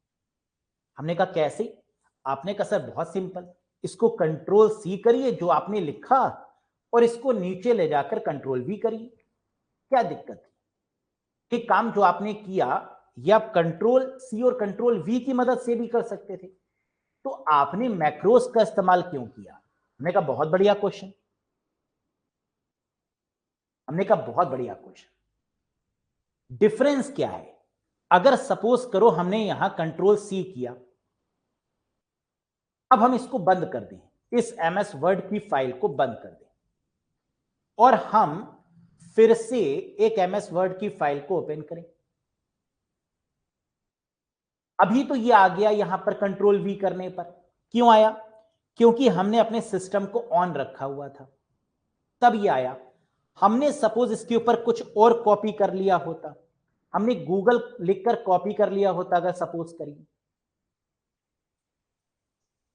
हमने कहा कैसे? आपने कहा सर बहुत सिंपल, इसको कंट्रोल सी करिए जो आपने लिखा, और इसको नीचे ले जाकर कंट्रोल वी करिए। क्या दिक्कत है? ये काम जो आपने किया ये आप कंट्रोल सी और कंट्रोल वी की मदद से भी कर सकते थे, तो आपने मैक्रोस का इस्तेमाल क्यों किया? हमने कहा बहुत बढ़िया क्वेश्चन। हमने कहा बहुत बढ़िया क्वेश्चन। डिफरेंस क्या है? अगर सपोज करो हमने यहां कंट्रोल सी किया, अब हम इसको बंद कर दें, इस एमएस वर्ड की फाइल को बंद कर दें, और हम फिर से एक एमएस वर्ड की फाइल को ओपन करें। अभी तो ये आ गया यहां पर कंट्रोल वी करने पर। क्यों आया? क्योंकि हमने अपने सिस्टम को ऑन रखा हुआ था, तब ये आया। हमने सपोज इसके ऊपर कुछ और कॉपी कर लिया होता, हमने गूगल लिखकर कॉपी कर लिया होता, अगर सपोज करिए,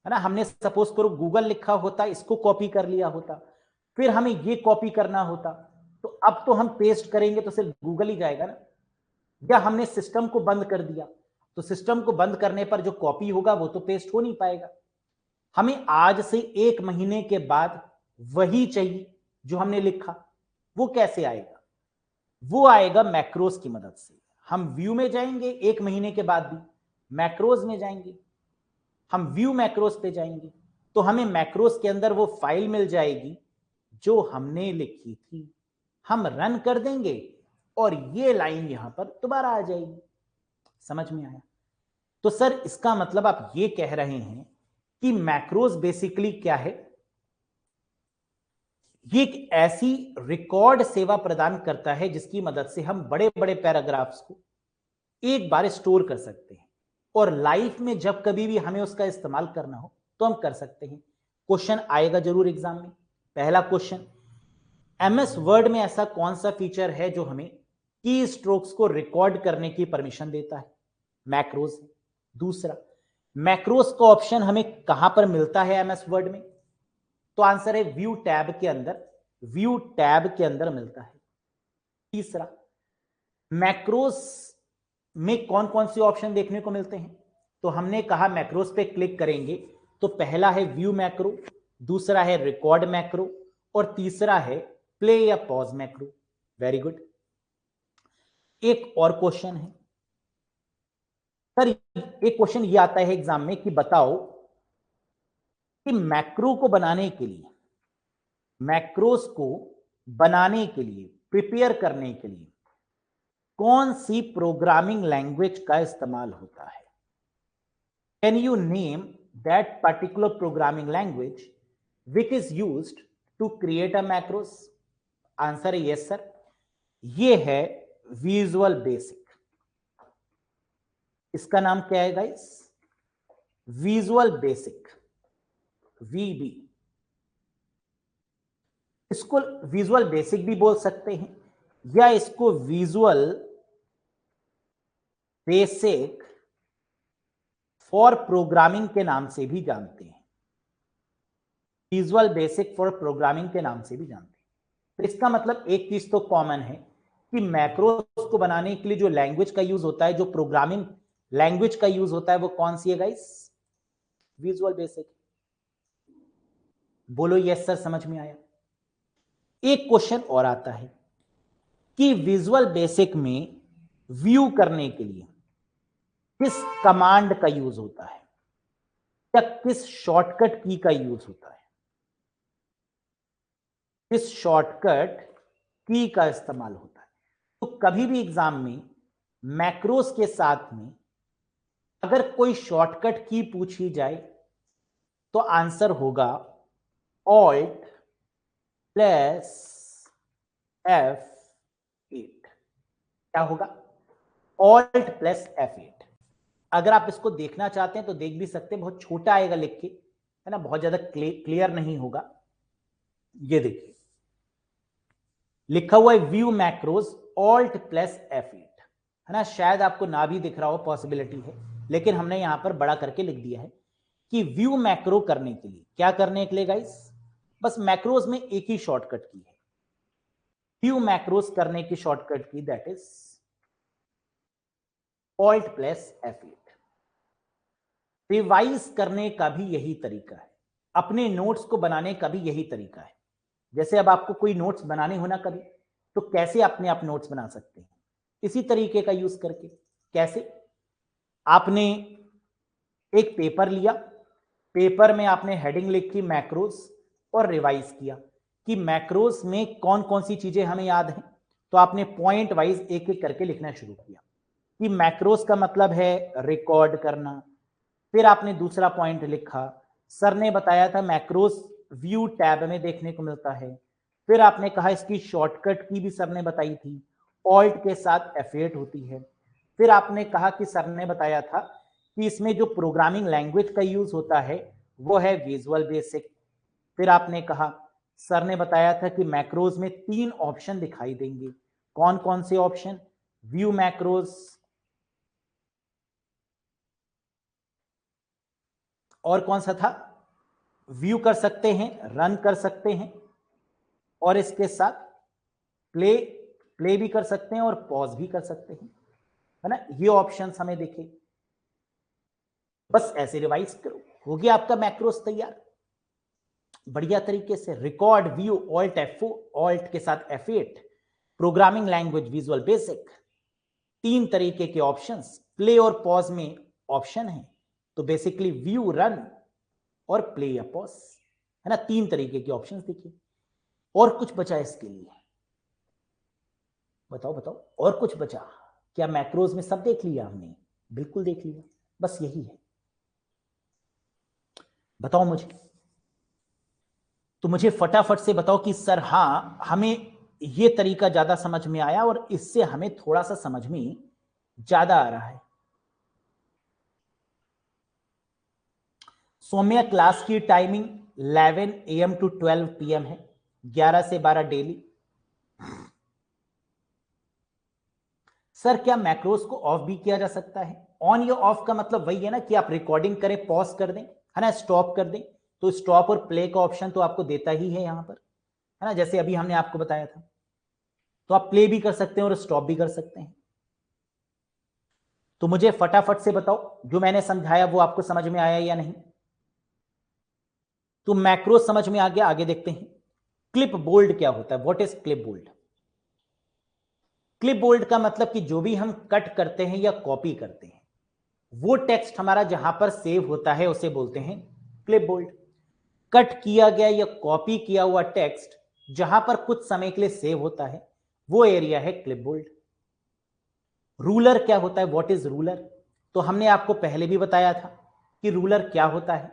है ना, हमने सपोज करो गूगल लिखा होता, इसको कॉपी कर लिया होता, फिर हमें ये कॉपी करना होता, तो अब तो हम पेस्ट करेंगे तो सिर्फ गूगल ही जाएगा ना। या हमने सिस्टम को बंद कर दिया, तो सिस्टम को बंद करने पर जो कॉपी होगा वो तो पेस्ट हो नहीं पाएगा। हमें आज से 1 महीने के बाद वही चाहिए जो हमने लिखा, वो कैसे आएगा? वो आएगा मैक्रोस की मदद से। हम व्यू में जाएंगे 1 महीने के बाद भी, मैक्रोज में जाएंगे, हम व्यू मैक्रोस पे जाएंगे, तो हमें मैक्रोस के अंदर वो फाइल मिल जाएगी जो हमने लिखी थी। हम रन कर देंगे और ये लाइन यहां पर दोबारा आ जाएगी। समझ में आया? तो सर इसका मतलब आप ये कह रहे हैं कि मैक्रोस बेसिकली क्या है? ये एक ऐसी रिकॉर्ड सेवा प्रदान करता है जिसकी मदद से हम बड़े बड़े पैराग्राफ्स को एक बार स्टोर कर सकते हैं, और लाइफ में जब कभी भी हमें उसका इस्तेमाल करना हो तो हम कर सकते हैं। क्वेश्चन आएगा जरूर एग्जाम में। पहला क्वेश्चन, एमएस वर्ड में ऐसा कौन सा फीचर है जो हमें की स्ट्रोक्स को रिकॉर्ड करने की परमिशन देता है? मैक्रोस है। दूसरा, मैक्रोस का ऑप्शन हमें कहां पर मिलता है एमएस वर्ड में? तो आंसर है व्यू टैब के अंदर, व्यू टैब के अंदर मिलता है। तीसरा, मैक्रोस में कौन कौन से ऑप्शन देखने को मिलते हैं? तो हमने कहा मैक्रोस पे क्लिक करेंगे तो पहला है व्यू मैक्रो, दूसरा है रिकॉर्ड मैक्रो, और तीसरा है प्ले या पॉज मैक्रो। Very good. एक और क्वेश्चन है सर, एक क्वेश्चन ये आता है एग्जाम में कि बताओ कि मैक्रो को बनाने के लिए, मैक्रोस को बनाने के लिए, प्रिपेयर करने के लिए कौन सी प्रोग्रामिंग लैंग्वेज का इस्तेमाल होता है? Can you name that particular programming language which is used to create a macros? Answer है यस सर, ये है विजुअल बेसिक। इसका नाम क्या है गाइस? विजुअल बेसिक, वीबी। इसको विजुअल बेसिक भी बोल सकते हैं या इसको विजुअल बेसिक फॉर प्रोग्रामिंग के नाम से भी जानते हैं। विजुअल बेसिक फॉर प्रोग्रामिंग के नाम से भी जानते हैं। तो इसका मतलब एक चीज तो कॉमन है कि मैक्रोस को बनाने के लिए जो लैंग्वेज का यूज होता है, जो प्रोग्रामिंग लैंग्वेज का यूज होता है, वो कौन सी है गाइस? Visual basic. बोलो यस सर, समझ में आया? एक क्वेश्चन और आता है कि विजुअल बेसिक में व्यू करने के लिए किस कमांड का यूज होता है या किस शॉर्टकट की का यूज होता है? किस शॉर्टकट की का इस्तेमाल होता है? तो कभी भी एग्जाम में मैक्रोस के साथ में अगर कोई शॉर्टकट की पूछी जाए तो आंसर होगा ऑल्ट प्लस F8। क्या होगा? Alt plus F8। अगर आप इसको देखना चाहते हैं तो देख भी सकते हैं, बहुत छोटा आएगा लिख के, है ना, बहुत ज्यादा क्लियर नहीं होगा। ये देखिए लिखा हुआ है view macros alt plus F8, है ना। शायद आपको ना भी दिख रहा हो, पॉसिबिलिटी है, लेकिन हमने यहां पर बड़ा करके लिख दिया है कि व्यू मैक्रो करने के लिए, क्या करने के लिए गाइस? बस मैक्रोज में एक ही शॉर्टकट की है, व्यू मैक्रोज करने की शॉर्टकट की, that is alt plus F8। Revise करने का भी यही तरीका है, अपने नोट्स को बनाने का भी यही तरीका है। जैसे अब आपको कोई नोट्स बनाने हो ना कभी, तो कैसे अपने आप नोट्स बना सकते हैं? इसी तरीके का यूज करके। कैसे? आपने एक पेपर लिया, पेपर में आपने हेडिंग लिखी मैक्रोस और रिवाइज किया कि मैक्रोस में कौन कौन सी चीजें हमें याद हैं। तो आपने पॉइंट वाइज एक एक करके लिखना शुरू किया कि मैक्रोस का मतलब है रिकॉर्ड करना। फिर आपने दूसरा पॉइंट लिखा, सर ने बताया था मैक्रोस व्यू टैब में देखने को मिलता है। फिर आपने कहा इसकी शॉर्टकट की भी सर ने बताई थी, ऑल्ट के साथ F8 होती है। फिर आपने कहा कि सर ने बताया था कि इसमें जो प्रोग्रामिंग लैंग्वेज का यूज होता है वो है विजुअल बेसिक। फिर आपने कहा सर ने बताया था कि मैक्रोज में 3 ऑप्शन दिखाई देंगे। कौन कौन से ऑप्शन? व्यू मैक्रोज, और कौन सा था? व्यू कर सकते हैं, रन कर सकते हैं, और इसके साथ प्ले प्ले भी कर सकते हैं और पॉज भी कर सकते हैं, है ना। ये ऑप्शंस हमें देखे। बस ऐसे रिवाइज करो, हो गया आपका मैक्रोस तैयार बढ़िया तरीके से। Record, view, alt F4, alt के साथ F8, programming language visual basic, 3 तरीके के ऑप्शंस, प्ले और पॉज में ऑप्शन है, तो बेसिकली व्यू, रन और प्ले या पॉज, है ना। 3 तरीके के ऑप्शंस देखिए। और कुछ बचा इसके लिए? बताओ बताओ, और कुछ बचा क्या? मैक्रोज में सब देख लिया हमने? बिल्कुल देख लिया, बस यही है। बताओ मुझे, तो मुझे फटाफट से बताओ कि सर हाँ, हमें ये तरीका ज्यादा समझ में आया और इससे हमें थोड़ा सा समझ में ज्यादा आ रहा है। सौम्या क्लास की टाइमिंग 11 AM टू 12 PM है, 11 से 12 डेली। सर क्या मैक्रोस को ऑफ भी किया जा सकता है? ऑन या ऑफ का मतलब वही है ना कि आप रिकॉर्डिंग करें, पॉज कर दें, है ना, स्टॉप कर दें। तो स्टॉप और प्ले का ऑप्शन तो आपको देता ही है यहां पर, है ना, जैसे अभी हमने आपको बताया था। तो आप प्ले भी कर सकते हैं और स्टॉप भी कर सकते हैं। तो मुझे फटाफट से बताओ, जो मैंने समझाया वो आपको समझ में आया या नहीं? तो मैक्रो समझ में आ गया, आगे देखते हैं। क्लिप बोल्ड क्या होता है? What is clipboard? Clipboard का मतलब कि जो भी हम कट करते हैं या कॉपी करते हैं, वो टेक्स्ट हमारा जहां पर सेव होता है उसे बोलते हैं क्लिप बोल्ड। कट किया गया या कॉपी किया हुआ टेक्स्ट जहां पर कुछ समय के लिए सेव होता है, वो एरिया है क्लिप बोल्ड। रूलर क्या होता है, व्हाट इज रूलर? तो हमने आपको पहले भी बताया था कि रूलर क्या होता है।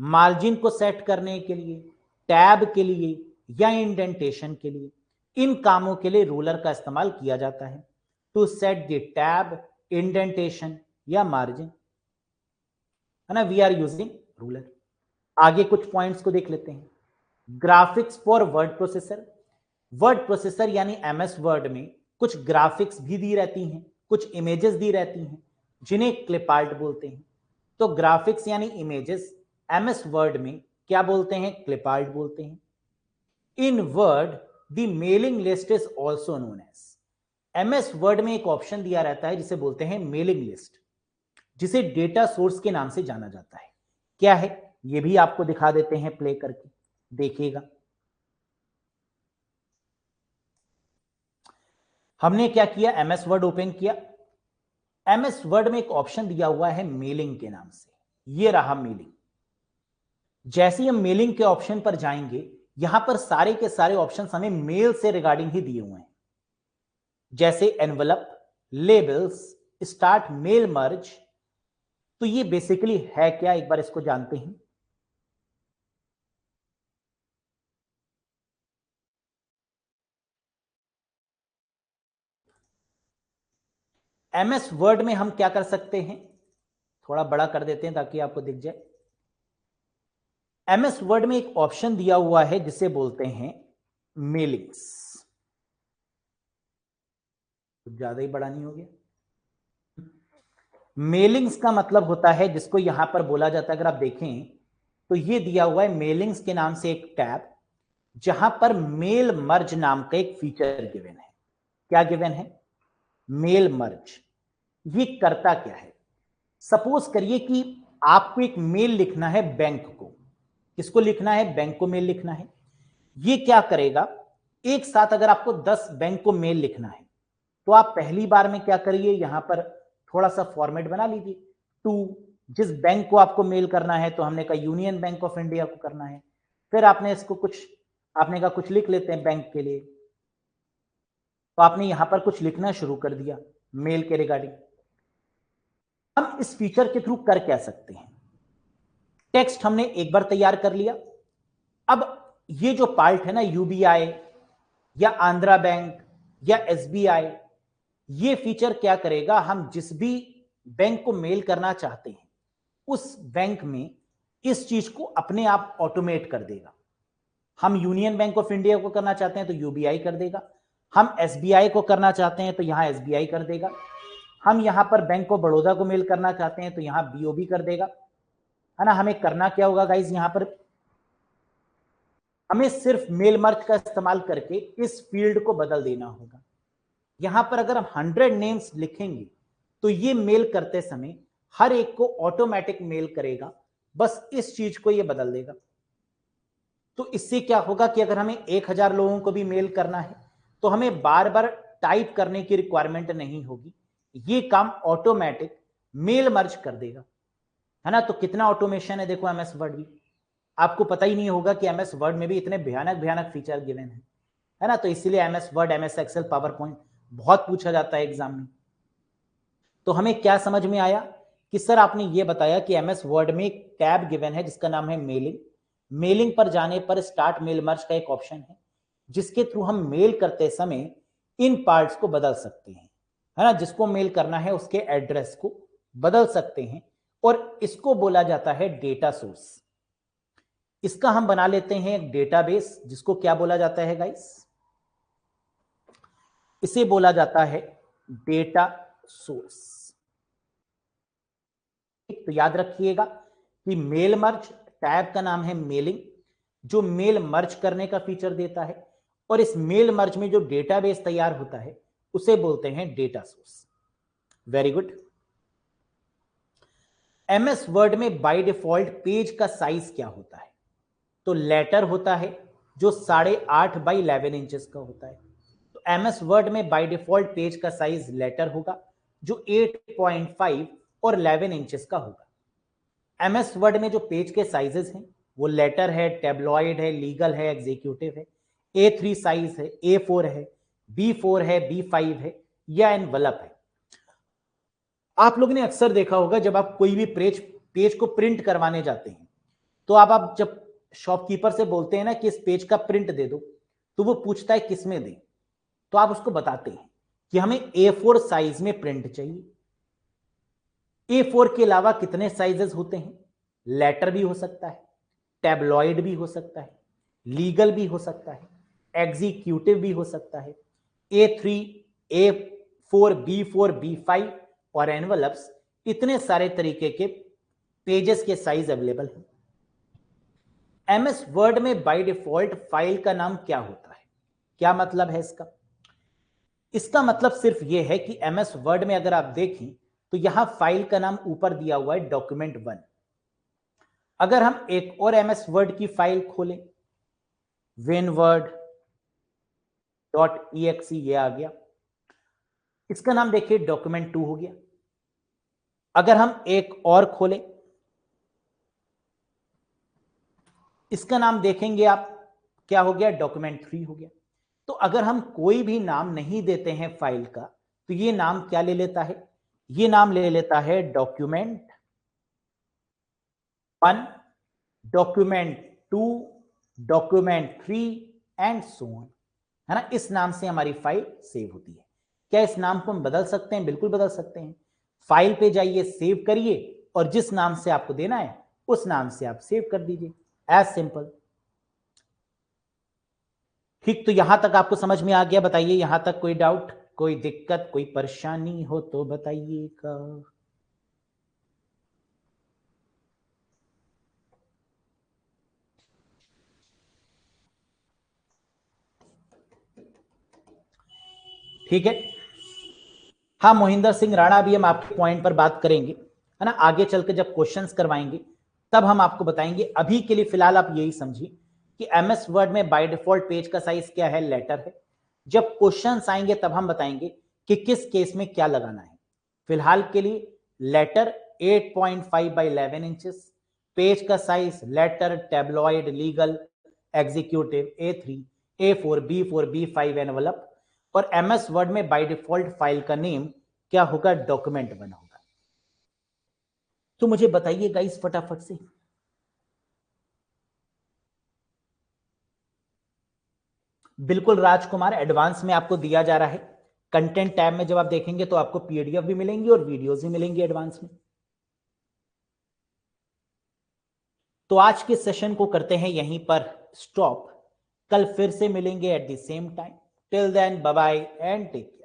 मार्जिन को सेट करने के लिए, टैब के लिए या इंडेंटेशन के लिए, इन कामों के लिए रूलर का इस्तेमाल किया जाता है। To set the tab, indentation या मार्जिन, है ना, वी आर यूजिंग रूलर। आगे कुछ पॉइंट्स को देख लेते हैं। Graphics for word processor. Word processor यानी एमएस वर्ड में कुछ ग्राफिक्स भी दी रहती हैं, कुछ इमेजेस दी रहती हैं, जिन्हें क्लिप आर्ट बोलते हैं। तो ग्राफिक्स यानी इमेजेस एमएस वर्ड में क्या बोलते हैं, क्लिप आर्ट बोलते हैं। In word the mailing list is also known as. MS word में एक ऑप्शन दिया रहता है जिसे बोलते हैं मेलिंग लिस्ट, जिसे डेटा सोर्स के नाम से जाना जाता है। क्या है ये भी आपको दिखा देते हैं प्ले करके, देखिएगा। हमने क्या किया, एमएस वर्ड ओपन किया। एमएस वर्ड में एक ऑप्शन दिया हुआ है मेलिंग के नाम से, ये रहा मेलिंग। जैसे ही हम मेलिंग के ऑप्शन पर जाएंगे, यहां पर सारे के सारे ऑप्शन हमें मेल से रिगार्डिंग ही दिए हुए हैं, जैसे envelope, labels, start mail merge. तो ये बेसिकली है क्या, एक बार इसको जानते हैं। एमएस वर्ड में हम क्या कर सकते हैं, थोड़ा बड़ा कर देते हैं ताकि आपको दिख जाए। एमएस वर्ड में एक ऑप्शन दिया हुआ है जिसे बोलते हैं मेलिंग्स। कुछ ज्यादा ही बड़ा नहीं हो गया। मेलिंग्स का मतलब होता है, जिसको यहां पर बोला जाता है, अगर आप देखें तो ये दिया हुआ है मेलिंग्स के नाम से एक टैब, जहां पर मेल मर्ज नाम का एक फीचर गिवन है। क्या गिवन है, मेल मर्ज। ये करता क्या है, सपोज करिए कि आपको एक मेल लिखना है बैंक को। किसको लिखना है, बैंक को मेल लिखना है। ये क्या करेगा, एक साथ अगर आपको 10 बैंक को मेल लिखना है, तो आप पहली बार में क्या करिए, यहां पर थोड़ा सा फॉर्मेट बना लीजिए। टू जिस बैंक को आपको मेल करना है, तो हमने कहा यूनियन बैंक ऑफ इंडिया को करना है। फिर आपने इसको कुछ, आपने कहा कुछ लिख लेते हैं बैंक के लिए, तो आपने यहां पर कुछ लिखना शुरू कर दिया मेल के रिगार्डिंग। हम इस फीचर के थ्रू कर क्या सकते हैं, टेक्स्ट हमने एक बार तैयार कर लिया। अब ये जो पार्ट है ना, यूबीआई या आंध्रा बैंक या एसबीआई, ये फीचर क्या करेगा, हम जिस भी बैंक को मेल करना चाहते हैं उस बैंक में इस चीज को अपने आप ऑटोमेट कर देगा। हम यूनियन बैंक ऑफ इंडिया को करना चाहते हैं तो यूबीआई कर देगा, हम एसबीआई को करना चाहते हैं तो यहां एसबीआई कर देगा, हम यहां पर बैंक ऑफ बड़ौदा को मेल करना चाहते हैं तो यहां बीओबी कर देगा, है ना। हमें करना क्या होगा गाइज, यहां पर हमें सिर्फ मेल मर्ज का इस्तेमाल करके इस फील्ड को बदल देना होगा। यहां पर अगर हम 100 नेम्स लिखेंगे तो ये मेल करते समय हर एक को ऑटोमेटिक मेल करेगा, बस इस चीज को ये बदल देगा। तो इससे क्या होगा कि अगर हमें 1000 लोगों को भी मेल करना है तो हमें बार बार टाइप करने की रिक्वायरमेंट नहीं होगी, ये काम ऑटोमेटिक मेल मर्ज कर देगा, है ना। तो कितना ऑटोमेशन है देखो एमएस वर्ड भी। आपको पता ही नहीं होगा कि एमएस वर्ड में भी इतने भयानक भयानक फीचर गिवन है ना। तो इसीलिए MS Word, MS Excel, PowerPoint बहुत पूछा जाता है एग्जाम में। तो हमें क्या समझ में आया कि सर आपने ये बताया कि एमएस वर्ड में एक टैब गिवन है जिसका नाम है मेलिंग। मेलिंग पर जाने पर स्टार्ट मेल मर्ज का एक ऑप्शन है, जिसके थ्रू हम मेल करते समय इन पार्ट्स को बदल सकते हैं, है ना। जिसको मेल करना है उसके एड्रेस को बदल सकते हैं, और इसको बोला जाता है डेटा सोर्स। इसका हम बना लेते हैं एक डेटाबेस, जिसको क्या बोला जाता है गाइस, इसे बोला जाता है डेटा सोर्स। तो याद रखिएगा कि मेल मर्ज टैब का नाम है मेलिंग, जो मेल मर्ज करने का फीचर देता है, और इस मेल मर्ज में जो डेटाबेस तैयार होता है उसे बोलते हैं data source. Very good. MS word में बाय डिफॉल्ट पेज का साइज क्या होता है, तो लेटर होता है जो 8.5 बाई 11 इंचेस का होता है। तो एमएस वर्ड में बाय डिफॉल्ट पेज का साइज लेटर होगा जो 8.5 और 11 इंचेस का होगा। एमएस वर्ड में जो पेज के साइजेस हैं वो लेटर है, टेब्लॉइड है, लीगल है, एग्जीक्यूटिव है, A3 साइज है, A4 है, B4 है, B5 है या एनवलप है। आप लोगों ने अक्सर देखा होगा जब आप कोई भी पेज को प्रिंट करवाने जाते हैं तो आप जब शॉपकीपर से बोलते हैं ना कि इस पेज का प्रिंट दे दो, तो वो पूछता है किस में दे, तो आप उसको बताते हैं कि हमें A4 साइज में प्रिंट चाहिए। A4 के अलावा कितने साइजेस होते हैं? लेटर भी हो सकता है, टैबलॉइड भी हो सकता है, लीगल भी हो सकता है, एग्जीक्यूटिव भी हो सकता है, A3, A4, B4, B5 और एनवलप्स। इतने सारे तरीके के पेजेस के साइज अवेलेबल हैं। एमएस वर्ड में बाय डिफॉल्ट फाइल का नाम क्या होता है? क्या मतलब है इसका? इसका मतलब सिर्फ यह है कि एमएस वर्ड में अगर आप देखें तो यहां फाइल का नाम ऊपर दिया हुआ है document1। अगर हम एक और एमएस वर्ड की फाइल खोलें, winword.exe, ये आ गया, इसका नाम देखिए document2 हो गया। अगर हम एक और खोलें, इसका नाम देखेंगे आप, क्या हो गया? document3 हो गया। तो अगर हम कोई भी नाम नहीं देते हैं फाइल का, तो ये नाम क्या ले लेता है? ये नाम ले लेता है document1, document2, document3 and so on, है ना। इस नाम से हमारी फाइल सेव होती है। क्या इस नाम को हम बदल सकते हैं? बिल्कुल बदल सकते हैं। फाइल पे जाइए, सेव करिए और जिस नाम से आपको देना है उस नाम से आप सेव कर दीजिए, एज सिंपल। ठीक, तो यहां तक आपको समझ में आ गया? बताइए, यहां तक कोई डाउट, कोई दिक्कत, कोई परेशानी हो तो बताइएगा। ठीक है। हाँ, मोहिंदर सिंह राणा, भी हम आपके पॉइंट पर बात करेंगे, है ना। आगे चल के जब क्वेश्चंस करवाएंगे तब हम आपको बताएंगे। अभी के लिए फिलहाल आप यही समझिए कि एमएस वर्ड में बाय डिफॉल्ट पेज का साइज क्या है? लेटर है। जब क्वेश्चंस आएंगे तब हम बताएंगे कि किस केस में क्या लगाना है। फिलहाल के लिए लेटर 8.5 बाई 11 इंचेस, पेज का size letter, tabloid, legal, executive A3, A4, B4, B5 envelope, और एमएस वर्ड में बाय डिफॉल्ट फाइल का नेम क्या होगा? document1 होगा। तो मुझे बताइए गाइस फटाफट से, बिल्कुल राजकुमार, एडवांस में आपको दिया जा रहा है। कंटेंट टैब में जब आप देखेंगे तो आपको पीडीएफ भी मिलेंगी और वीडियोस भी मिलेंगी एडवांस में। तो आज के सेशन को करते हैं यहीं पर स्टॉप। कल फिर से मिलेंगे at the same time. Till then bye bye and take care.